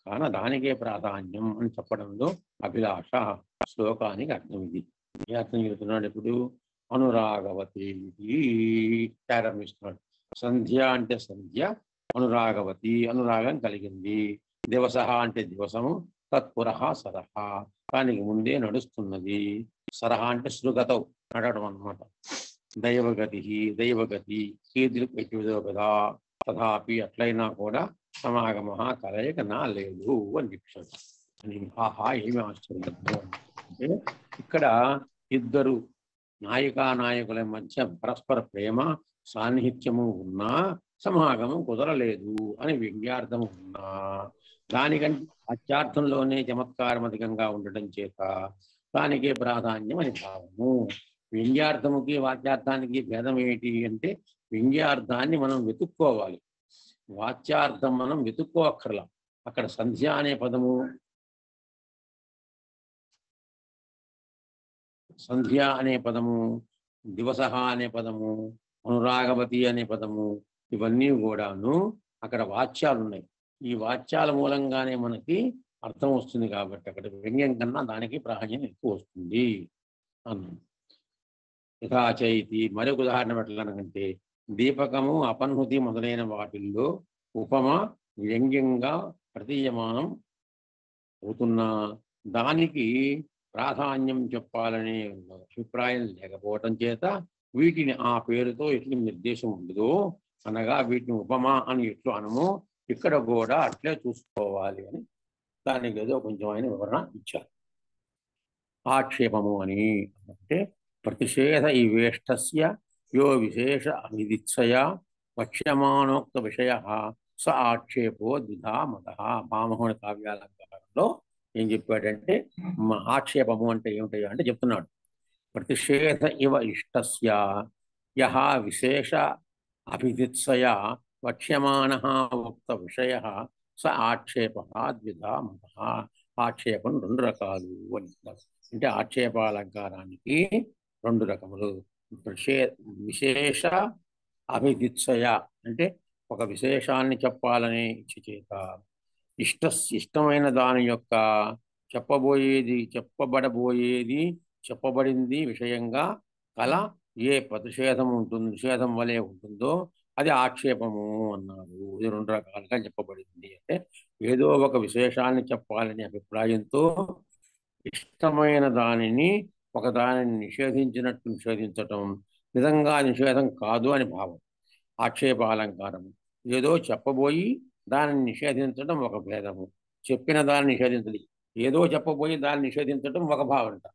కాన దానికే ప్రాధాన్యం అని చెప్పడంలో అభిలాష. శ్లోకానికి అర్థం ఇది. ఏ అర్థం చెబుతున్నాడు ఇప్పుడు? అనురాగవతి ప్రారంభిస్తున్నాడు. సంధ్య అంటే సంధ్య, అనురాగవతి అనురాగం కలిగింది. దివస అంటే దివసము, తత్పురః సరహ దానికి ముందే నడుస్తున్నది. సరహ అంటే శృగతౌ నడవడం అన్నమాట. దైవగతి దైవగతి కీర్తిలో కదా. తథాపి అట్లయినా కూడా సమాగమ కలయిక నా లేదు అని చెప్పాడు. అని ఆహా ఏమి ఆశ్చర్యం అంటే ఇక్కడ ఇద్దరు నాయకుల మధ్య పరస్పర ప్రేమ సాన్నిహిత్యము ఉన్నా సమాగమం కుదరలేదు అని వ్యంగ్యార్థం ఉన్నా దానికంటే వాచ్యార్థంలోనే చమత్కారం అధికంగా ఉండటం చేత దానికే ప్రాధాన్యం అని భావము. వ్యంగ్యార్థముకి వాచ్యార్థానికి భేదం ఏంటి అంటే వ్యంగ్యార్థాన్ని మనం వెతుక్కోవాలి, వాచ్యార్థం మనం వెతుక్కోక్కర్లా. అక్కడ సంధ్య అనే పదము, సంధ్య అనే పదము, దివస అనే పదము, అనురాగవతి అనే పదము ఇవన్నీ కూడాను అక్కడ వాచ్యాలు ఉన్నాయి. ఈ వాచ్యాల మూలంగానే మనకి అర్థం వస్తుంది కాబట్టి అక్కడ వ్యంగ్యం కన్నా దానికి ప్రాధాన్యం ఎక్కువ వస్తుంది అన్నాడు. యథాచైతి మరొక ఉదాహరణ పెట్టాలంటే దీపకము అపన్హుతి మొదలైన వాటిల్లో ఉపమ వ్యంగ్యంగా ప్రతీయమానం అవుతున్నా దానికి ప్రాధాన్యం చెప్పాలనే అభిప్రాయం లేకపోవటం చేత వీటిని ఆ పేరుతో ఎట్లు నిర్దేశం ఉండదు. అనగా వీటిని ఉపమా అని ఎట్లు అనము ఇక్కడ కూడా అట్లే చూసుకోవాలి అని దానికి ఏదో కొంచెం ఆయన వివరణ ఇచ్చారు. ఆక్షేపము అని అంటే ప్రతిషేధ ఈ వేష్టస్య యో విశేష అవిదిత్సయా వక్ష్యమానోక్త విషయ స ఆక్షేపో ద్విధా మత. భామహోని కావ్యాలంకారంలో ఏం చెప్పాడంటే ఆక్షేపము అంటే ఏమిటో అంటే చెప్తున్నాడు. ప్రతిషేధ ఇవ ఇష్టస్య యః విశేష అభిదిత్సయా వక్ష్యమానః ఉక్త విషయ స ఆక్షేప ద్విధా మత. ఆక్షేపం రెండు రకాలు అని. అంటే ఆక్షేపాలంకారానికి రెండు రకములు. విశేష అభిదిత్సయ అంటే ఒక విశేషాన్ని చెప్పాలనే ఇచ్చ చేత ఇష్టమైన దాని యొక్క చెప్పబడింది విషయంగా కల ఏ ప్రతిషేధం ఉంటుంది, నిషేధం వలె ఉంటుందో అది ఆక్షేపము అన్నారు. ఇది రెండు రకాలుగా చెప్పబడింది. అంటే ఏదో ఒక విశేషాన్ని చెప్పాలనే అభిప్రాయంతో ఇష్టమైన దానిని ఒక దానిని నిషేధించినట్టు నిషేధించటం నిజంగా నిషేధం కాదు అని భావం. ఆక్షేపాలంకారం ఏదో చెప్పబోయి దానిని నిషేధించడం ఒక భేదము, చెప్పిన దాన్ని నిషేధించది. ఏదో చెప్పబోయి దాన్ని నిషేధించడం ఒక భావంట,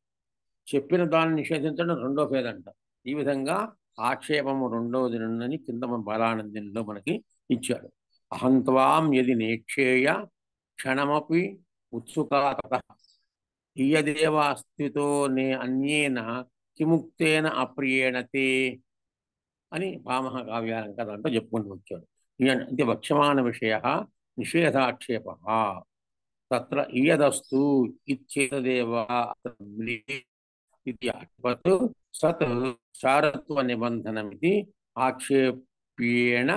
చెప్పిన దాన్ని నిషేధించడం రెండో భేదంట. ఈ విధంగా ఆక్షేపము రెండోది నుండి కింద బాలానందంలో మనకి ఇచ్చాడు. అహంత్వాం యది నేక్షేయ క్షణమపి ఉత్సుకాత ఇయదేవాస్థితో నే అన్యేన కిముక్తేన అప్రియేణతే అని భామహ కావ్యాలంక దాంట్లో చెప్పుకుంటూ వచ్చాడు. ఇది వక్ష్యమాన విషయ నిషేధాక్షేప తత్ర ఇయదస్తు ఇచ్చేదేవ సత్ చారత్వ నిబంధనమితి ఆక్షేప్యేణ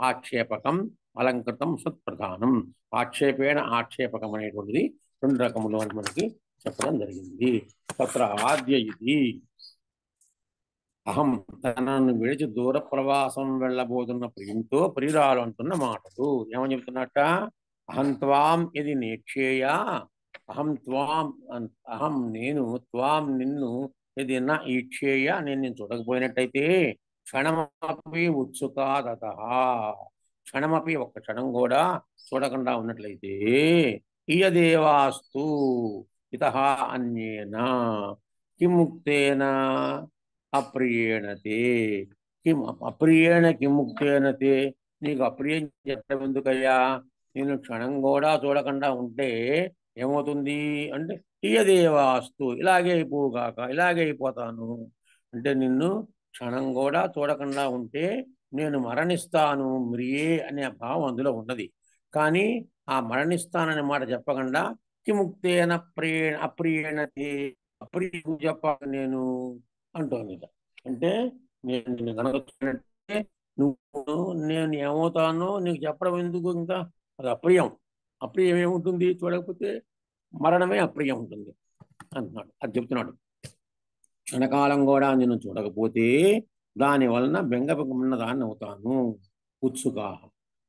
ఆక్షేపకం అలంకృతం సత్ప్రధానం. ఆక్షేపేణ ఆక్షేపకం అనేటువంటిది రెండు రకములు అని మనకి చెప్పడం జరిగింది. తత్ర ఆద్య ఇది అహం తనను విడిచి దూర ప్రవాసం వెళ్ళబోతున్న ప్రియంతో ప్రియురాలు అంటున్న మాటలు. ఏమని చెప్తున్నట్ట? అహం త్వాం ఇది నేక్షేయ, అహం నేను త్వాం నిన్ను ఇది నా ఈక్షేయ నేను చూడకపోయినట్టయితే క్షణమపి ఉత్సుకాదత క్షణమపి ఒక్క క్షణం కూడా చూడకుండా ఉన్నట్లయితే ఇయదేవాస్తు ఇతః అన్యేన కిముక్తేన అప్రియేణతే కిం అప్రియేణ కిముక్తేన తే, నీకు అప్రియం చెప్పడం ఎందుకయ్యా, నేను క్షణం కూడా చూడకుండా ఉంటే ఏమవుతుంది అంటే ఇయదేవాస్తు, ఇలాగే అయిపోగాక, ఇలాగే అయిపోతాను అంటే నిన్ను క్షణం కూడా చూడకుండా ఉంటే నేను మరణిస్తాను మ్రియే అనే భావం అందులో ఉన్నది. కానీ ఆ మరణిస్తాననే మాట చెప్పకుండా కిముక్తేన అప్రియేణ తే, అప్రియ చెప్పాలి నేను అంటోంది. అంటే నేను నిన్ను కనుక చూడనట్టే నువ్వు నేను ఏమవుతానో నీకు చెప్పడం ఎందుకు, ఇంకా అది అప్రియం. అప్రియం ఏముంటుంది చూడకపోతే, మరణమే అప్రియం ఉంటుంది అంటున్నాడు. అది చెప్తున్నాడు. క్షణకాలం కూడా నేను చూడకపోతే దాని వలన బెంగపకున్న దాన్ని అవుతాను. ఉత్సుక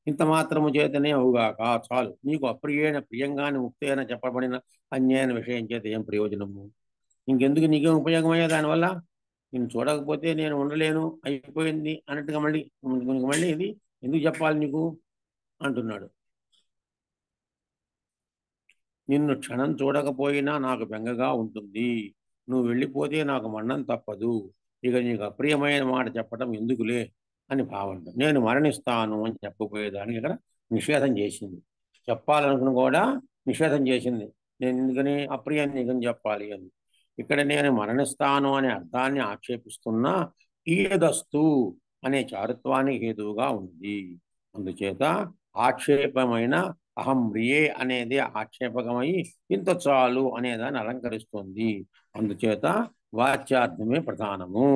ఇంత మాత్రము చేతనే అవుగాక చాలు. నీకు అప్రియైన ప్రియంగాని ముక్తైన చెప్పబడిన అన్యాయన విషయం చేత ఏం ప్రయోజనము, ఇంకెందుకు నీకేం ఉపయోగమయ్యా దానివల్ల, నేను చూడకపోతే నేను ఉండలేను అయిపోయింది అన్నట్టుగా మళ్ళీ ఇది ఎందుకు చెప్పాలి నీకు అంటున్నాడు. నిన్ను క్షణం చూడకపోయినా నాకు బెంగగా ఉంటుంది, నువ్వు వెళ్ళిపోతే నాకు మరణం తప్పదు, ఇక నీకు అప్రియమైన మాట చెప్పడం ఎందుకులే అని భావన. నేను మరణిస్తాను అని చెప్పబోయేదానికి ఇక్కడ నిషేధం చేసింది. చెప్పాలనుకుని కూడా నిషేధం చేసింది. నేను ఎందుకని అప్రియాన్ని నీకని చెప్పాలి అని. ఇక్కడ నేను మరణిస్తాను అనే అర్థాన్ని ఆక్షేపిస్తున్నా ఈయదస్తు అనే చారుత్వానికి హేతువుగా ఉంది. అందుచేత ఆక్షేపమైన అహం మ్రియే అనేది ఆక్షేపకమై ఇంత చాలు అనేదాన్ని అలంకరిస్తుంది. అందుచేత వాచ్యార్థమే ప్రధానము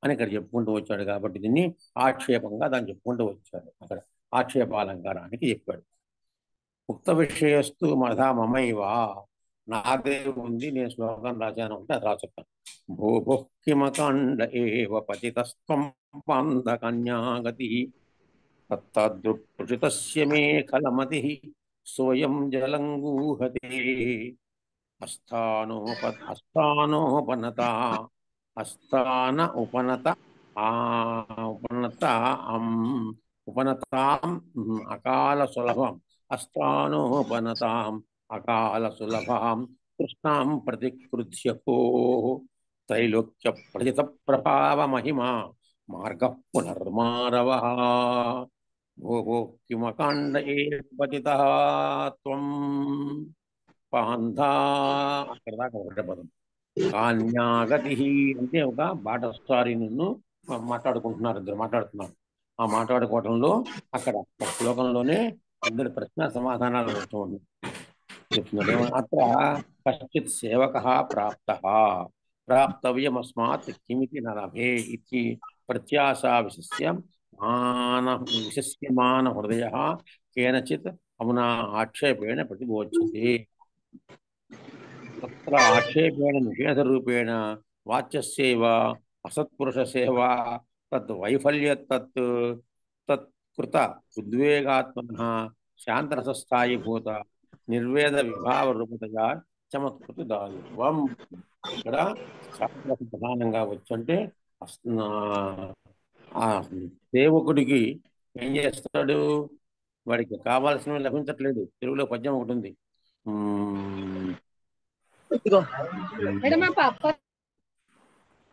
అని ఇక్కడ చెప్పుకుంటూ వచ్చాడు. కాబట్టి దీన్ని ఆక్షేపంగా దాన్ని చెప్పుకుంటూ వచ్చాడు. అక్కడ ఆక్షేపాలంకారానికి చెప్పాడు. ఉక్త విషయస్తు మధా మమైవా, నాదే ఉంది, నేను శ్లోకం రాశాను అంటే అది రాసుతాను. భూభు కిమకాండ ఏవ పతితస్త్వం పాంధకన్యాగతి తత్తదృక్పృషితస్య మే ఖలమతిః సోయం జలంగూహతే. అస్థానోపనత అస్థాన ఉపనత ఉపనతాం అకాల సులభం అస్థానోపనతాం అకాల సులభాం కృష్ణాం ప్రతికృత్యకో త్రైలోక్య ప్రజిత ప్రభావ మహిమా మార్గ పునర్మారవ. భోగో కిమకాండ ఏపతితః త్వం పాంధా, అక్కడ దాకా ఒకటే పదం. కాన్యాగతి అంటే ఒక బాటసారి నిన్ను మాట్లాడుకుంటున్నారు, ఇద్దరు మాట్లాడుతున్నారు. ఆ మాట్లాడుకోవటంలో అక్కడ శ్లోకంలోనే ఇద్దరు ప్రశ్న సమాధానాలు వస్తూ ఉన్నాయి. చెప్తున్నాడు అత్ర కశ్చిత్ సేవక ప్రాప్తవ్యమస్మాత్ కిమితి నలభే ఇది ప్రత్యాశా విశస్యమాన హృదయ కేనచిత్ అమునా ఆక్షేపేణ ప్రతిబోధ్యతే. తత్ర ఆక్షేపేణ నిషేధరూపేణ వాచ్యస్యైవ అసత్పురుషసేవ తత్ వైఫల్య తత్కృత ఉద్వేగాత్మనః శాంతరసస్థాయీభూత నిర్వేద విభావ రూపతగా చమత్కృతి దాయుత్వం. ఇక్కడ శాంతరసం ప్రధానంగా వచ్చంటే ఆ సేవకుడికి ఏం చేస్తాడు, వాడికి కావాల్సినవి లభించట్లేదు. తెలుగులో పద్యం ఒకటి ఉంది,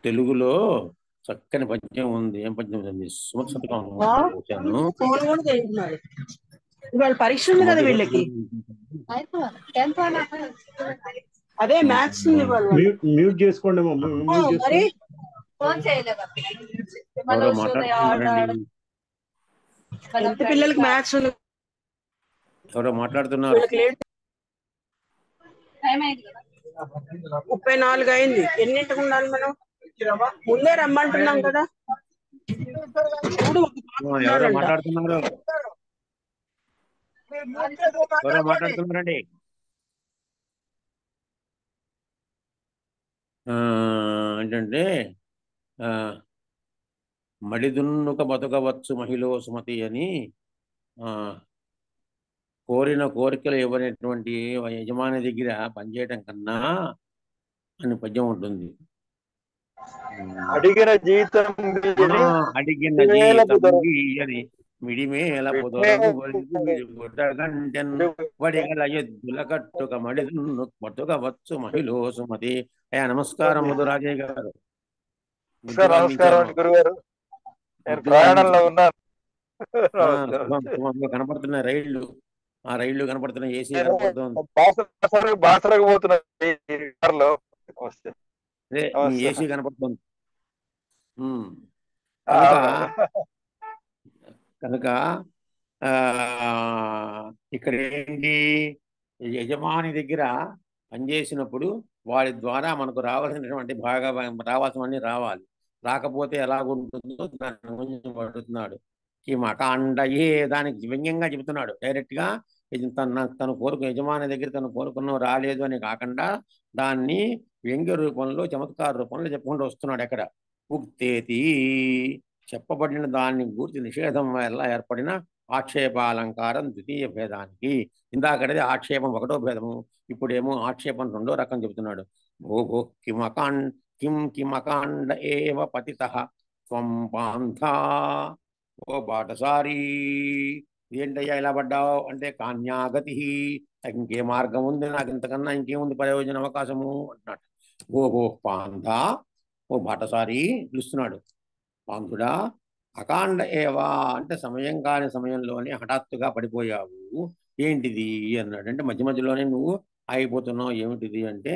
తెలుగులో చక్కని పద్యం ఉంది. ఏం పద్యం ఉంది, సుమతి శతకం వచ్చాను. పరీక్ష ఉంది కదా వీళ్ళకి, అదే మ్యాథ్స్ మ్యూట్ చేసుకోండి. పిల్లలకి మ్యాథ్స్ ఉంది. ఎవరో మాట్లాడుతున్నారు. 34 అయింది. ఎన్నింటికి ఉండాలి మనం? ముందే రమ్మంటున్నాం కదా. ఎవరో మాట్లాడుతున్నారు, ఎవరో మాట్లాడుతున్నారండి. ఏంటంటే మడిదున్నుక బతుకవచ్చు మహిళ సుమతి అని, కోరిన కోరికలు ఇవ్వనటువంటి యజమాని దగ్గర పనిచేయటం కన్నా అని పద్యం ఉంటుంది. అడిగిన జీతం అని మిడిమేల పొదరగు వడిగల ఎద్దుల కట్టుక మడిదున్ను బతుకవచ్చు మహిళ సుమతి. అయ్యా నమస్కారం మధురాజయ్య గారు. నమస్కారం గురుగారు. నేను మధ్యలో ప్రయాణంలో ఉన్నాను. శుభంగా కనపడుతున్నాయి రైళ్లు. ఆ రైళ్లు కనపడుతున్నాయి, ఏసీ నేను కనపడుతుంది. బాసరకు పోతున్నాను ఈ కార్లో. నమస్తే. అదే నీ నమస్తే. ఏసీ కనపడుతుంది. ఆ, కనుక అవును. కనుక ఆ ఇక్కడ ఏంటి, యజమాని దగ్గర పనిచేసినప్పుడు వాడి ద్వారా మనకు రావాల్సినటువంటి బాగా రావాల్సినవన్నీ రావాలి. రాకపోతే ఎలాగుంటుందో దాని గురించి పడుతున్నాడు. ఈ మకాండయే దానికి వ్యంగ్యంగా చెబుతున్నాడు డైరెక్ట్ గా. ఇది తను యజమాని దగ్గర తను కోరుకున్న రాలేదు అని కాకుండా దాన్ని వ్యంగ్య రూపంలో, చమత్కార రూపంలో చెప్పుకుంటూ వస్తున్నాడు. ఎక్కడ ఉక్తేతి చెప్పబడిన దాన్ని గురించి నిషేధం వల్ల ఏర్పడిన ఆక్షేపాలంకారం ద్వితీయ భేదానికి. ఇందాకటిది ఆక్షేపం ఒకటో భేదము, ఇప్పుడేమో ఆక్షేపం రెండో రకం చెబుతున్నాడు. భోగో కిమకాండ ఏవ పతితః త్వం పాంథా, ఓ బాటసారి ఏంటయ్యా ఇలా పడ్డావు అంటే, కాన్యాగతి, ఇంకే మార్గం ఉంది నాకు, ఇంతకన్నా ఇంకేముంది ప్రయోజన అవకాశము అంటున్నాడు. ఓహో పాంథా, ఓ బాటసారి పిలుస్తున్నాడు. పాంథుడా, అకాండ ఏవా అంటే సమయం కాని సమయంలోనే హఠాత్తుగా పడిపోయావు, ఏంటిది అన్నాడు. అంటే మధ్య మధ్యలోనే నువ్వు ఆగిపోతున్నావు, ఏమిటిది అంటే,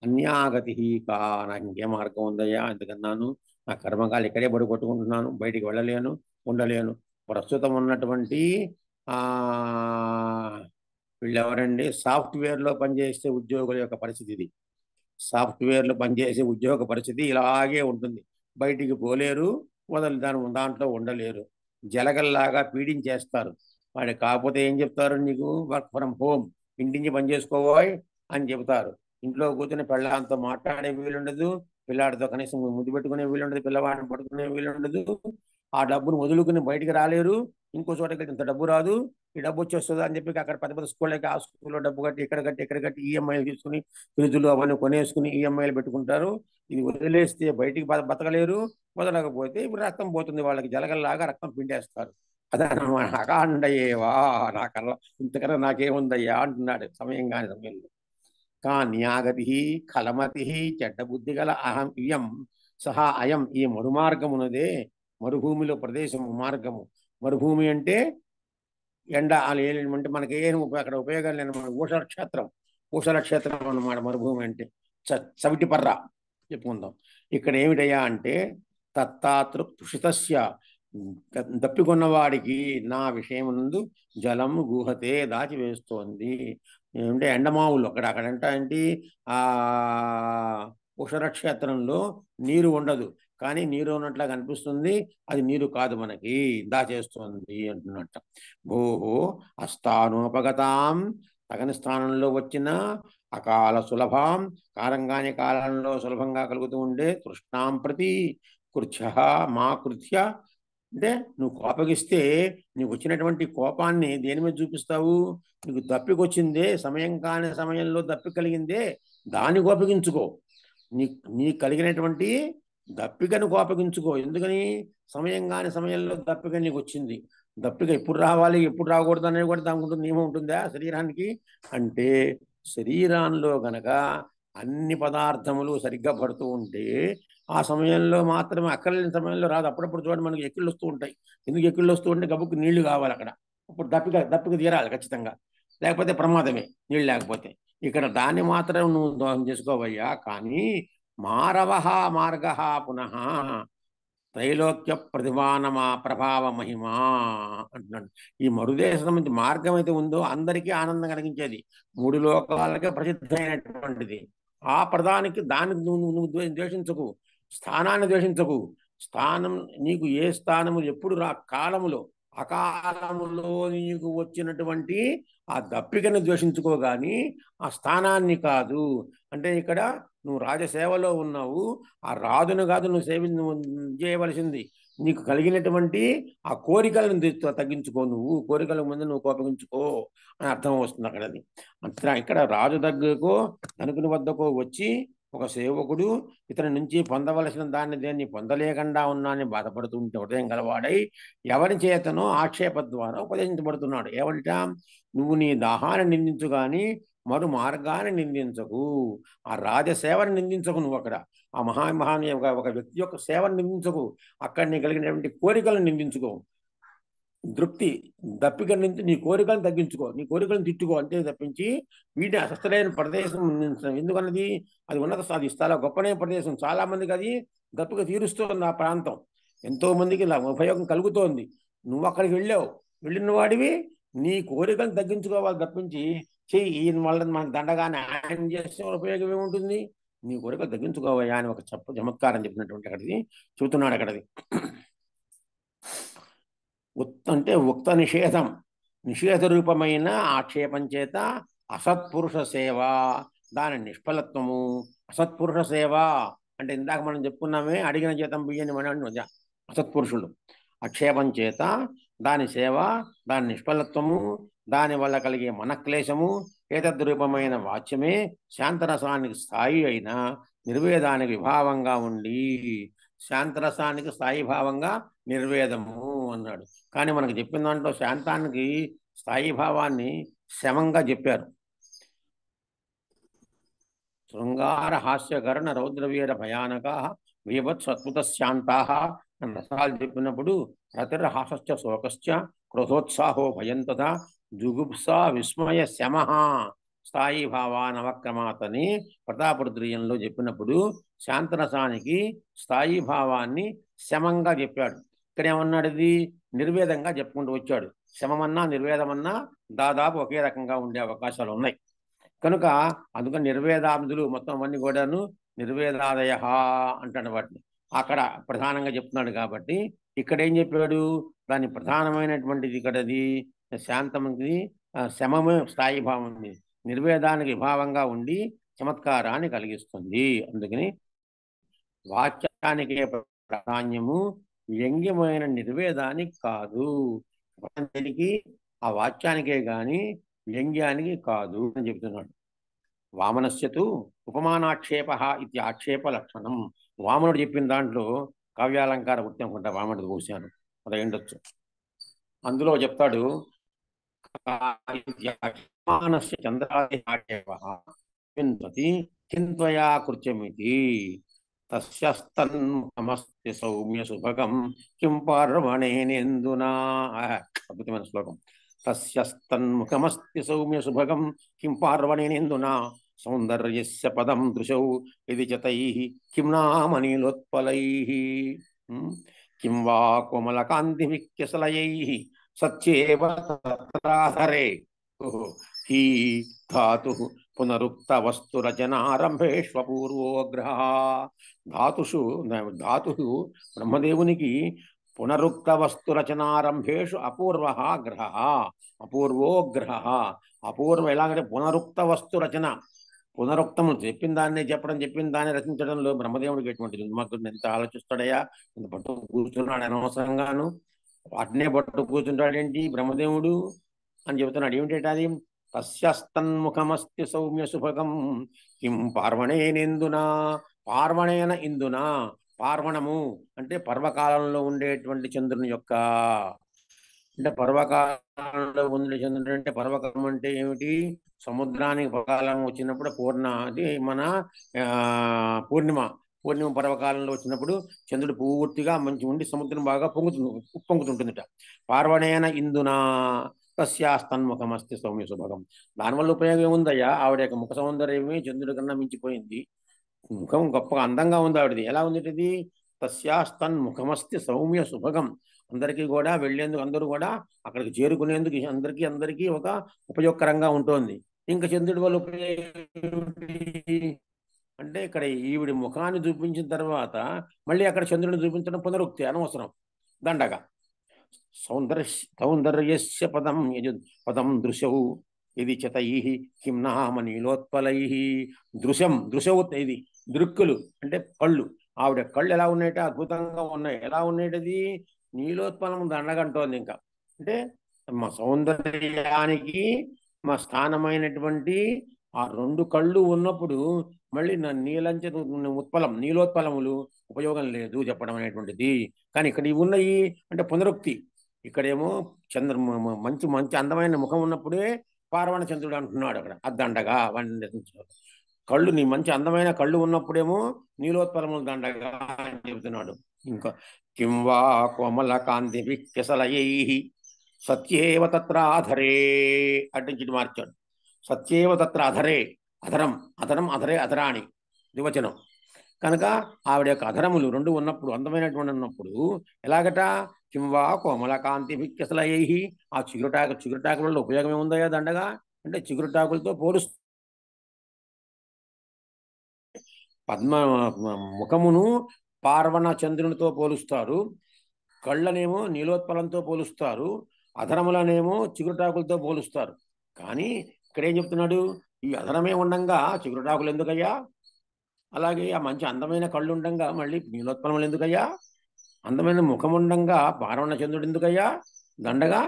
అన్యాగతి కా, నాకు ఇంకే మార్గం ఉందయ్యా, ఎందుకన్నాను నా కర్మకాలు ఇక్కడే పడి కొట్టుకుంటున్నాను, బయటికి వెళ్ళలేను, ఉండలేను. ప్రస్తుతం ఉన్నటువంటి వీళ్ళు ఎవరండి, సాఫ్ట్వేర్లో పనిచేసే ఉద్యోగుల యొక్క పరిస్థితి ఇది. సాఫ్ట్వేర్లో పనిచేసే ఉద్యోగ పరిస్థితి ఇలాగే ఉంటుంది. బయటికి పోలేరు, దాంట్లో ఉండలేరు, జలగల్లాగా పీడించేస్తారు. వాడి కాకపోతే ఏం చెప్తారు, నీకు వర్క్ ఫ్రమ్ హోమ్, ఇంటి నుంచి పని చేసుకోవాలి అని చెబుతారు. ఇంట్లో కూర్చొని పిల్లలతో మాట్లాడే వీలుండదు, పిల్లాడితో కనీసం ముద్దు పెట్టుకునే వీలుండదు, పిల్లవాడిని పట్టుకునే వీలుండదు. ఆ డబ్బును వదులుకుని బయటికి రాలేరు. ఇంకో చోటకి ఇంత డబ్బు రాదు, ఈ డబ్బు వచ్చేస్తుందా అని చెప్పి అక్కడ పెద్ద పెద్ద స్కూళ్ళకి, ఆ స్కూల్లో డబ్బు కట్టి ఇక్కడ కట్టి ఈఎంఐలు తీసుకుని ఫ్రిడ్జ్లు అవన్నీ కొనేసుకుని ఈఎంఐలు పెట్టుకుంటారు. ఇది వదిలేస్తే బయటికి బతకలేరు, వదలకపోతే ఇప్పుడు రక్తం పోతుంది, వాళ్ళకి జలగల్లాగా రక్తం పిండేస్తారు. అదనమాట అకాండయేవా, నాకల్లా ఇంతకన్నా నాకేముందయ్యా అంటున్నాడు. సమయం కాని సమయంలో కాన్యాగతి కలమతి చెడ్డ బుద్ధి గల అహం ఇయం సహా అయం, ఈ మరుమార్గమునదే, మరుభూమిలో ప్రదేశం మార్గము. మరుభూమి అంటే ఎండ అంటే మనకి ఏం అక్కడ ఉపయోగాలు లేని ఊషల క్షేత్రం అన్నమాట మరుభూమి అంటే. చవిటి పర్ర చెప్పుకుందాం. ఇక్కడ ఏమిటయ్యా అంటే, తృషితస్య, దప్పికొన్నవాడికి నా విషయం నందు జలం గుహతే, దాచివేస్తోంది. అంటే ఎండమావులు అక్కడంట ఏంటి, ఆ ఉషరక్షేత్రంలో నీరు ఉండదు, కానీ నీరు ఉన్నట్లా కనిపిస్తుంది, అది నీరు కాదు, మనకి దాచేస్తుంది అంటున్నట్ట. భూహో అస్థానోపగతాం, తగని స్థానంలో వచ్చిన అకాల సులభం, కాలంగాని కాలంలో సులభంగా కలుగుతూ ఉండే తృష్ణాం ప్రతి కృత్య మా కృత్య. అంటే నువ్వు కోపగిస్తే నీకు వచ్చినటువంటి కోపాన్ని దేని మీద చూపిస్తావు, నీకు దప్పికొచ్చిందే, సమయం కాని సమయంలో దప్పి కలిగిందే, దాన్ని కోపగించుకో. నీ కలిగినటువంటి దప్పికను కోపగించుకో. ఎందుకని, సమయం కాని సమయంలో దప్పిక నీకు వచ్చింది. దప్పిక ఎప్పుడు రావాలి ఎప్పుడు రాకూడదు అనేది కూడా దానికి నియమం ఉంటుందా శరీరానికి అంటే, శరీరంలో గనక అన్ని పదార్థములు సరిగ్గా పడుతూ ఉంటే ఆ సమయంలో మాత్రమే, అక్కర్లేని సమయంలో రాదు. అప్పుడప్పుడు చూడండి మనకి ఎక్కిళ్ళు వస్తూ ఉంటాయి. ఎందుకు ఎక్కిళ్ళు వస్తూ ఉంటే గబుక్కు నీళ్లు కావాలి అక్కడ, అప్పుడు దప్పిక తీరాలి ఖచ్చితంగా, లేకపోతే ప్రమాదమే నీళ్ళు లేకపోతే. ఇక్కడ దాన్ని మాత్రం నువ్వు దోహం చేసుకోవయ్యా. కానీ మారవహ మార్గ పునః త్రైలోక్య ప్రతిభానమా ప్రభావ మహిమా అంటున్నాడు. ఈ మరుదేశం నుంచి మార్గం అయితే ఉందో అందరికీ ఆనందం కలిగించేది, 3 లోకాలకే ప్రసిద్ధమైనటువంటిది. ఆ ప్రధానికి దానికి నువ్వు ద్వేషించకు, స్థానాన్ని ద్వేషించకు. స్థానం నీకు ఏ స్థానము ఎప్పుడు కాలములో, అకాలములో నీకు వచ్చినటువంటి ఆ దప్పికను ద్వేషించుకో గాని ఆ స్థానాన్ని కాదు. అంటే ఇక్కడ నువ్వు రాజసేవలో ఉన్నావు, ఆ రాజును కాదు నువ్వు చేయవలసింది. నీకు కలిగినటువంటి ఆ కోరికలను తగ్గించుకో, నువ్వు కోరికల ముందు నువ్వు కోపగించుకో అని అర్థం వస్తుంది అక్కడ. అది అంతా ఇక్కడ రాజు దగ్గరకో ధనుకుని వద్దకో వచ్చి ఒక సేవకుడు ఇతని నుంచి పొందవలసిన దాన్ని దేన్ని పొందలేకుండా ఉన్నానని బాధపడుతుంటే హృదయం గలవాడై ఎవరి చేతనో ఆక్షేప ద్వారా ఉపదేశించబడుతున్నాడు. ఏమంటా, నువ్వు నీ దాహాన్ని నిందించు కానీ మరు మార్గాన్ని నిందించకు, ఆ రాజసేవని నిందించకు. నువ్వు అక్కడ ఆ మహామహాని ఒక వ్యక్తి యొక్క సేవను నిందించకు, అక్కడ నీ కలిగినటువంటి కోరికలను నిందించుకో. దృప్తి దప్పిక నుంచి నీ కోరికలను తగ్గించుకో, నీ కోరికలను తిట్టుకో అంతే తప్పించి వీటిని అసలైన ప్రదేశం నిందించడం ఎందుకన్నది. అది అది చాలా గొప్పనే ప్రదేశం, చాలా మందికి అది దప్పిక తీరుస్తోంది. ఆ ప్రాంతం ఎంతో మందికి ఉపయోగం కలుగుతోంది. నువ్వు అక్కడికి వెళ్ళిన వాడివి నీ కోరికలను తగ్గించుకోవాలి తప్పించి చెయ్యి ఈయన వాళ్ళని మనకు దండగానే ఆయన చేసే ఉపయోగం ఏముంటుంది. నీ కోరికలు తగ్గించుకోవయ్యా అని ఒక చమత్కారం చెప్పినటువంటి అక్కడిది చెబుతున్నాడు. అక్కడది అంటే ఉక్త నిషేధం, నిషేధ రూపమైన ఆక్షేపం చేత అసత్పురుష సేవ, దాని నిష్ఫలత్వము. అసత్పురుష సేవ అంటే ఇందాక మనం చెప్పుకున్నామే, అడిగిన జీతం బియ్యని మన అసత్పురుషులు. ఆక్షేపం చేత దాని సేవ, దాని నిష్ఫలత్వము, దాని వల్ల కలిగే మనక్లేశము, ఏతద్రూపమైన వాచ్యమే శాంతరసానికి స్థాయి అయిన నిర్వేదానికి విభావంగా ఉండి, శాంతరసానికి స్థాయి భావంగా నిర్వేదము అన్నాడు. కానీ మనకు చెప్పిన దాంట్లో శాంతానికి స్థాయి భావాన్ని శమంగా చెప్పారు. శృంగార హాస్యకరణ రౌద్రవీర భయానక వీభత్స అద్భుత శాంతా రసాలు చెప్పినప్పుడు రతిర్ హాసశ్చ శోకశ్చ క్రోధోత్సాహో భయం తథా జుగుప్సా విస్మయ శమ స్థాయి భావానవక్రమాతని ప్రతాపరుద్రీయంలో చెప్పినప్పుడు శాంతరసానికి స్థాయి భావాన్ని శమంగా చెప్పాడు. ఇక్కడ ఏమన్నాడు, ఇది నిర్వేదంగా చెప్పుకుంటూ వచ్చాడు. శమమన్నా నిర్వేదమన్నా దాదాపు ఒకే రకంగా ఉండే అవకాశాలు ఉన్నాయి కనుక అందుకని నిర్వేదాంధులు మొత్తం అన్ని కూడాను నిర్వేదాదయ అంటాడు వాటిని. అక్కడ ప్రధానంగా చెప్తున్నాడు కాబట్టి ఇక్కడ ఏం చెప్పాడు, దాని ప్రధానమైనటువంటిది ఇక్కడది శాంతముంది, శమమే స్థాయి భావం ఉంది, నిర్వేదానికి విభావంగా ఉండి చమత్కారాన్ని కలిగిస్తుంది. అందుకని వాక్యానికే ప్రాధాన్యము, వ్యంగ్యమైన నిర్వేదానికి కాదు. ఆ వాక్యానికే గాని వ్యంగ్యానికి కాదు అని చెబుతున్నాడు. వామనస్యతు ఉపమానాక్షేప ఇది ఆక్షేప లక్షణం. వామనుడు చెప్పిన దాంట్లో కావ్యాలంకార వృత్తి అనుకుంటా వామనుడు చూశాను, అది ఉండొచ్చు. అందులో చెప్తాడు చంద్రాది ఆక్షేప చింత్వయా కృత్యమితి తస్యస్తన్ముఖమస్తి సౌమ్య సుభగం కిం పార్వణేనేందునా. అద్భుతమైన శ్లోకం. తస్యస్తన్ముఖమస్తి సౌమ్య సుభగం కిం పార్వణేనేందునా సౌందర్యస్య పదం దృశౌ ఇది చతైః కిం నామనీలోత్పలైః కిం వా కోమలకాంతివిక్యసలయైః సత్యేవ తత్రాధరే హి ధాతుః పునరుక్త వస్తు రచనారంభేష్వపూర్వోగ్రహ. ధాతుః బ్రహ్మదేవునికి పునరుక్త వస్తు రచనారంభేషు అపూర్వ గ్రహ, అపూర్వో గ్రహ. అపూర్వం ఎలాగంటే పునరుక్త వస్తు రచన, పునరుక్తము చెప్పిన దాన్ని రచించడంలో బ్రహ్మదేవుడికి ఎటువంటి దుర్మార్గుడు ఎంత ఆలోచిస్తాడయ్యా, ఇంత పట్టు కూర్చున్నాడు అనవసరంగాను, వాటినే పట్టు కూర్చుంటాడేంటి బ్రహ్మదేవుడు అని చెబుతున్నాడు. ఏమిటంటే అది తస్యస్తన్ముఖమస్తి సౌమ్య సుభగం కిం పార్వణేనేందునా. పార్వణేన ఇందునా, పార్వణము అంటే పర్వకాలంలో ఉండేటువంటి చంద్రుని యొక్క, అంటే పర్వకాలంలో ఉండే చంద్రుడు అంటే పర్వకాలం అంటే ఏమిటి, సముద్రానికి పర్వకాలం వచ్చినప్పుడు అది మన పూర్ణిమ పర్వకాలంలో వచ్చినప్పుడు చంద్రుడు పూర్తిగా మంచి ఉండి సముద్రం బాగా పొంగుతుంటుందిట. పార్వణేన ఇందునా తస్యాస్తన్ముఖమస్తి సౌమ్య సుభగం. దానివల్ల ఉపయోగం ఏముందయ్యా, ఆవిడ యొక్క ముఖ సౌందర్యమే చంద్రుడి కన్నా మించిపోయింది. ముఖం గొప్పగా అందంగా ఉంది ఆవిడది. ఎలా ఉంది ఇది, తస్యాస్తన్ముఖమస్తి సౌమ్య సుభగం. అందరికీ కూడా వెళ్ళేందుకు, అందరూ కూడా అక్కడికి చేరుకునేందుకు అందరికీ ఒక ఉపయోగకరంగా ఉంటుంది. ఇంకా చంద్రుడి వల్ల అంటే ఇక్కడ ఈవిడి ముఖాన్ని చూపించిన తర్వాత మళ్ళీ అక్కడ చంద్రుడిని చూపించడం పునరుక్తి అనవసరం, దండగా. సౌందర్యస్య పదం దృశౌ ఇది చతైః కిం నామ నీలోత్పలైః. దృశౌ ఇది దృక్కులు అంటే కళ్ళు. ఆవిడ కళ్ళు ఎలా ఉన్నాయట, అద్భుతంగా ఉన్నాయి. ఎలా ఉన్నాయటది, నీలోత్పలం దండగంటోంది. ఇంకా అంటే మా సౌందర్యానికి మా స్థానమైనటువంటి ఆ రెండు కళ్ళు ఉన్నప్పుడు మళ్ళీ నీలంచ నీలోత్పలములు ఉపయోగం లేదు చెప్పడం అనేటువంటిది. కానీ ఇక్కడ ఇవి ఉన్నాయి అంటే పునరుక్తి. ఇక్కడేమో మంచి అందమైన ముఖం ఉన్నప్పుడే పార్వణ చంద్రుడు అంటున్నాడు అక్కడ అద్దండగా వాడిని నిర్మించాడు. కళ్ళు నీ మంచి అందమైన కళ్ళు ఉన్నప్పుడేమో నీలోత్పలములు దండగా అని చెబుతున్నాడు. ఇంకా కిం వా కోమల కాంతి వికసలయై సత్యేవ తత్ర అధరే అడ్డించి మార్చాడు. సత్యేవ తత్ర అధరే, అధరం అధరం అధరే అధరాణి ద్వివచనం కనుక ఆవిడ యొక్క అధరములు రెండు ఉన్నప్పుడు, అందమైనటువంటి ఉన్నప్పుడు ఎలాగట కింవా కోమల కాంతి వికసలయై, ఆ చిగురుటాకులలో ఉపయోగం ఏముందయా దండగా అంటే చిగురుటాకులతో పోలుస్తూ పద్మ ముఖమును పార్వణ చంద్రునితో పోలుస్తారు, కళ్ళనేమో నీలోత్పలంతో పోలుస్తారు, అధరములనేమో చిగురుటాకులతో పోలుస్తారు. కానీ ఇక్కడ ఏం చెప్తున్నాడు, ఈ అధరమే ఉండంగా చిగురుటాకులు ఎందుకయ్యా, అలాగే ఆ మంచి అందమైన కళ్ళు ఉండంగా మళ్ళీ నీలోత్పలములు ఎందుకయ్యా, అందమైన ముఖం ఉండంగా పార్వణ చంద్రుడు ఎందుకయ్యా దండగా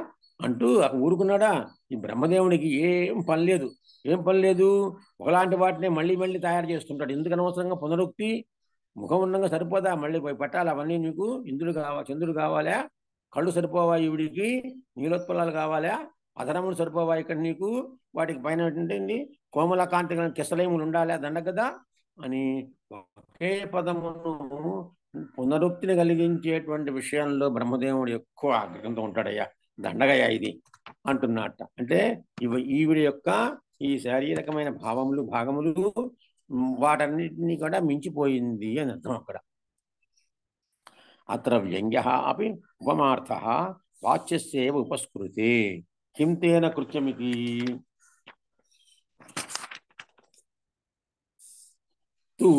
అంటూ ఊరుకున్నాడా. ఈ బ్రహ్మదేవునికి ఏం పని లేదు, ఏం పని లేదు, ఒకలాంటి వాటిని మళ్ళీ మళ్ళీ తయారు చేస్తుంటాడు. ఎందుకు అనవసరంగా పునరుక్తి, ముఖం ఉండంగా సరిపోదా, మళ్ళీ పోయి పట్టాలి అవన్నీ, నీకు ఇంద్రుడు చంద్రుడు కావాలా, కళ్ళు సరిపోవా ఈవిడికి, నీలోత్పలాలు కావాలా, అధరములు సరిపోవా ఇక్కడ నీకు, వాటికి పైన ఏంటండి కోమల కాంతి కిసలేములు ఉండాలా దండ కదా అని ఒకే పదమును పునరుక్తిని కలిగించేటువంటి విషయంలో బ్రహ్మదేవుడు ఎక్కువ ఆగ్రహంతో ఉంటాడయ్యా, దండగయ్యా ఇది అంటున్నట్ట. అంటే ఈవిడ యొక్క ఈ శారీరకమైన భాగములు వాటన్నిటినీ కూడా మించిపోయింది అని అర్థం అక్కడ. అత్ర వ్యంగ్య అపి ఉపమార్థ వాచ్యస్యేవ ఉపస్కృతే కిం తేన కృత్యమితి. తు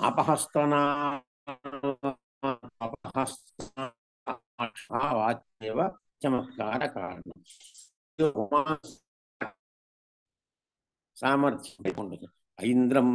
అపహస్తనా వాచ్యేవ చమత్కార కారణం సామర్థ్యం ఐంద్రం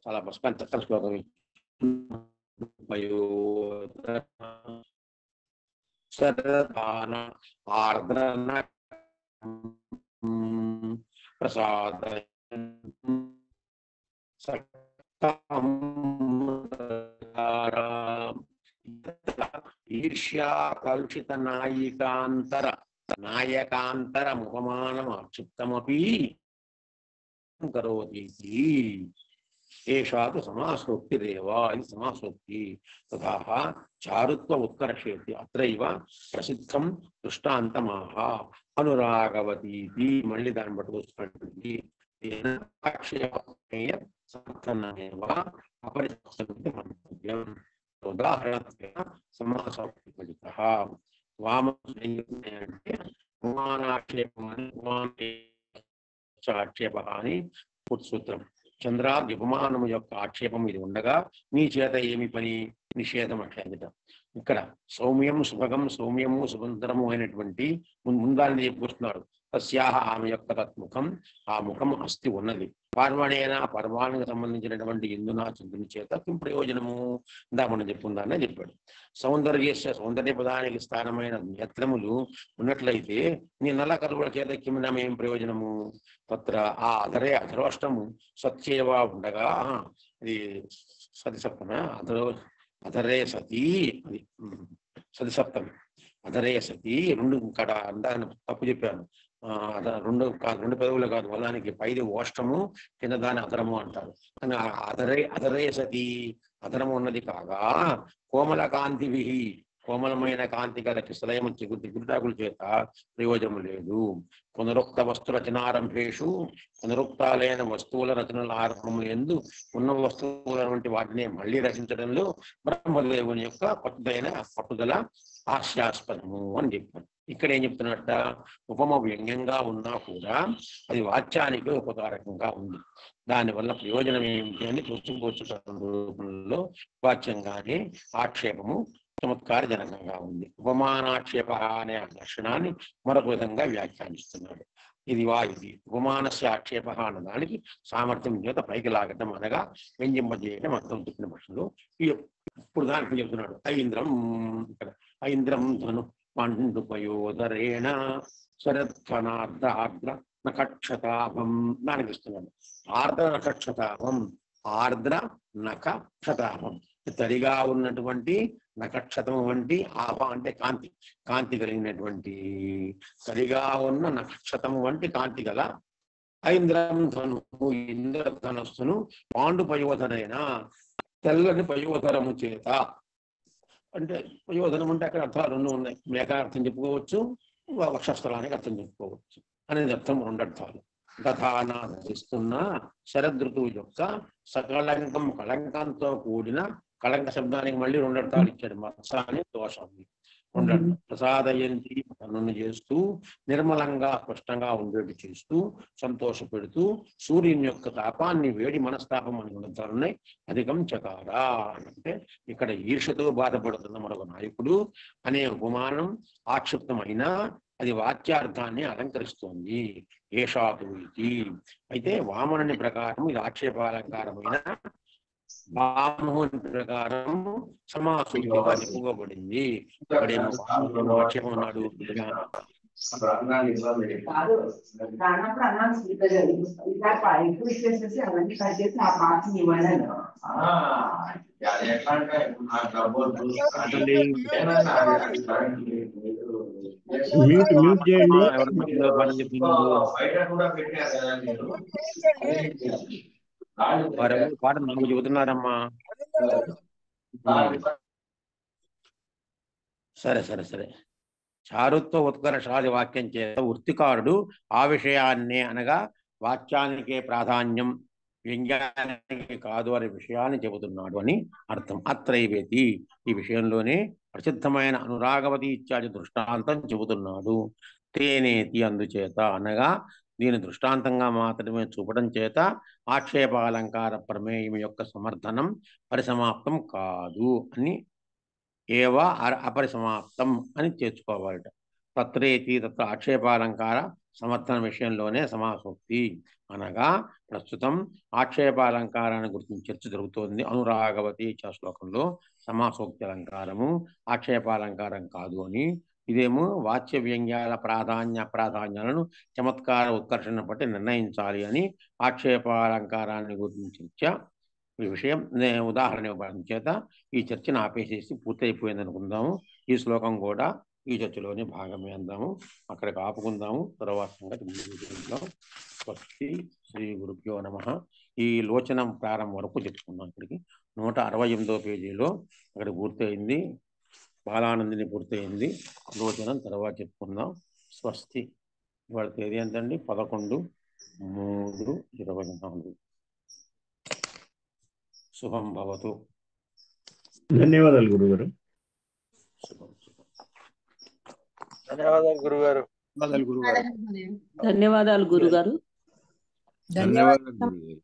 చాలా పుష్పాన్ని చక్కని శ్లోకం. ఆర్ద్రన ప్రసాద ఈర్ష్యా కలుషిత నాయకాంతర ముఖమానం అక్షిప్తమపి కరోతి. ఏషా తు సమాసోక్తిరేవా, ఇది సమాసోక్తి. తథా చారుత్వ ఉత్కర్షేతి అత్రైవ ప్రసిద్ధం దృష్టాంతమాహ అనురాగవతీతి. మళ్ళీ దాన్ని బట్టి వస్తున్నటువంటి మంతవ్యం. ఉదాహరణ సమాసోక్తి ఫలిత వామంటే ఆక్షేప అని సూత్రం. చంద్రాది ఉపమానము యొక్క ఆక్షేపం ఇది ఉండగా నీ చేత ఏమి పని, నిషేధం అట్లా. ఇక్కడ సౌమ్యం సుభగం, సౌమ్యము సుభంతరము అయినటువంటి ముందాన్ని చెప్పుకొస్తున్నాడు. తస్యాహ ఆమె యొక్క తత్ముఖం, ఆ ముఖం అస్థి ఉన్నది. పార్వాణేనా పర్వానికి సంబంధించినటువంటి ఇందున చంద్రుని చేత కిం ప్రయోజనము, ఇందా మనం చెప్పుకుందానే చెప్పాడు. సౌందర్య పదానికి స్థానమైన నేత్రములు ఉన్నట్లయితే నీ నల్ల కరువుల చేత కిమినమేం ప్రయోజనము. తత్ర ఆ అధరోష్టము సత్యేవా ఉండగా, అది సతి సప్తమ అధరే సతీ, అది సతి అధరే సతీ. రెండు కడ అందాన్ని తప్పు చెప్పాను, రెండు పెదవులు కాదు, వలానికి పైది ఓష్టము కింద దాని అధరము అంటారు. కానీ అధరే సతీ అధరము ఉన్నది కాగా కోమల కాంతివి, కోమలమైన కాంతి గల కిసలయము చిగురుటాకుల చేత ప్రయోజనం లేదు. పునరుక్త వస్తు రచనారంభేషు, పునరుక్తాలైన వస్తువుల రచనల ఆరంభములు ఎందు ఉన్న వస్తువుల వంటి వాటిని మళ్ళీ రచించడంలో బ్రహ్మదేవుని యొక్క పట్టుదల హాస్యాస్పదము అని చెప్పారు. ఇక్కడ ఏం చెప్తున్నట్ట, ఉపమ వ్యంగ్యంగా ఉన్నా కూడా అది వాచ్యానికి ఉపకారకంగా ఉంది. దానివల్ల ప్రయోజనం ఏమిటి అని పొచ్చు రూపంలో వాచ్యంగానే ఆక్షేపము చమత్కారజనకంగా ఉంది. ఉపమానాక్షేప అనే లక్షణాన్ని మరొక విధంగా వ్యాఖ్యానిస్తున్నాడు. ఇది ఉపమానస్య ఆక్షేప అన్నదానికి సామర్థ్యం చేత పైకి లాగటం అనగా వ్యంజింపజేయడం అర్థం చెప్పిన పక్షంలో ఇప్పుడు దానికి చెప్తున్నాడు. ఐంద్రం ధను మండుపయోధరేణ శరత్ఫనార్ధ ఆర్ద్ర నఖక్షతాభం దానికి ఇస్తున్నాడు. ఆర్ద్ర నఖక్షతాభం, ఆర్ద్ర నఖక్షతాభం, తడిగా ఉన్నటువంటి నక్షత్రం వంటి ఆప అంటే కాంతి, కాంతి కలిగినటువంటి తడిగా ఉన్న నక్షత్రం వంటి కాంతి గల ఐంద్రం ధను, ఇంద్రధనస్సును పాండు పయోధరైన తెల్లని పయోధరము చేత, అంటే పయోధనం అంటే అక్కడ అర్థాలు రెండు ఉన్నాయి. మేక అర్థం చెప్పుకోవచ్చు, వక్షస్థలానికి అర్థం చెప్పుకోవచ్చు అనేది అర్థం, రెండు అర్థాలు. దధానాధిస్తున్న శరదృతువు యొక్క సకళంకం, కళంకంతో కూడిన, కళంక శబ్దానికి మళ్ళీ రెండు అర్థాలు ఇచ్చాడు, మత్సాన్ని దోషాన్ని. రెండు ప్రసాదయంతి పనులను చేస్తూ, నిర్మలంగా స్పష్టంగా ఉండేటి చేస్తూ, సంతోషపెడుతూ, సూర్యుని యొక్క తాపాన్ని వేడి మనస్తాపం అని గుణాలు ఉన్నాయి. అధికం చకారా అంటే ఇక్కడ ఈర్షతో బాధపడుతున్న మరొక నాయకుడు అనే ఉపమానం ఆక్షిప్తమైన అది వాక్యార్థాన్ని అలంకరిస్తోంది. ఏషాతు ఇది అయితే వామనుని ప్రకారం ఇది ఆక్షేపాలంకారమైన, వామనుని ప్రకారం సమాసూక్తిగా చెప్పుకోబడింది. ఇక్కడేమో ఆక్షేపం ఉన్నాడు. మ్యూట్ చేయండి. పాట నాకు చెబుతున్నారమ్మా. సరే సరే సరే. చారుత్వ ఉత్కర్షాది వాక్యం చేత వృత్తికారుడు ఆ విషయాన్నే అనగా వాక్యానికే ప్రాధాన్యం, వ్యంగ్యానికి కాదు అనే విషయాన్ని చెబుతున్నాడు అని అర్థం. అత్రైవేతి ఈ విషయంలోనే ప్రసిద్ధమైన అనురాగవతి ఇత్యాది దృష్టాంతం చెబుతున్నాడు. తేనేతి అందుచేత అనగా దీని దృష్టాంతంగా మాత్రమే చూపడం చేత ఆక్షేపాలంకార ప్రమేయం యొక్క సమర్థనం పరిసమాప్తం కాదు అని, ఏవా అపరిసమాప్తం అని చేర్చుకోవాలట. తత్రేతి తత్ర ఆక్షేపాలంకార సమర్థన విషయంలోనే సమాసోక్తి అనగా ప్రస్తుతం ఆక్షేపాలంకారాన్ని గురించి చర్చ జరుగుతోంది. అనురాగవతి శ్లోకంలో సమాసోక్తి అలంకారము ఆక్షేపాలంకారం కాదు అని, ఇదేమో వాచ్య వ్యంగ్యాల ప్రాధాన్యాలను చమత్కార ఉత్కర్షణ బట్టి నిర్ణయించాలి అని ఆక్షేపాలంకారాన్ని గురించి చర్చ. ఈ విషయం ఉదాహరణ ఇవ్వడం చేత ఈ చర్చను ఆపేసేసి పూర్తయిపోయింది అనుకుందాము. ఈ శ్లోకం కూడా ఈ చర్చలోనే భాగమే అందాము. అక్కడికి ఆపుకుందాము. తర్వాత సంగతి స్వస్తి శ్రీ గురుభ్యో నమః. ఈ లోచనం ప్రారంభం వరకు చెప్పుకుందాం. ఇక్కడికి 168వ పేజీలో అక్కడ పూర్తయింది. బాలానందిని పూర్తయింది. లోచనం తర్వాత చెప్పుకుందాం. స్వస్తి. ఇవాళ తేదీ ఎంతండి? 11/3/24. శుభం భవతు. ధన్యవాదాలు గురుగారు. ధన్యవాదాలు గురుగారు. ధన్యవాదాలు గురుగారు. ధన్యవాదాలు గురుగారు.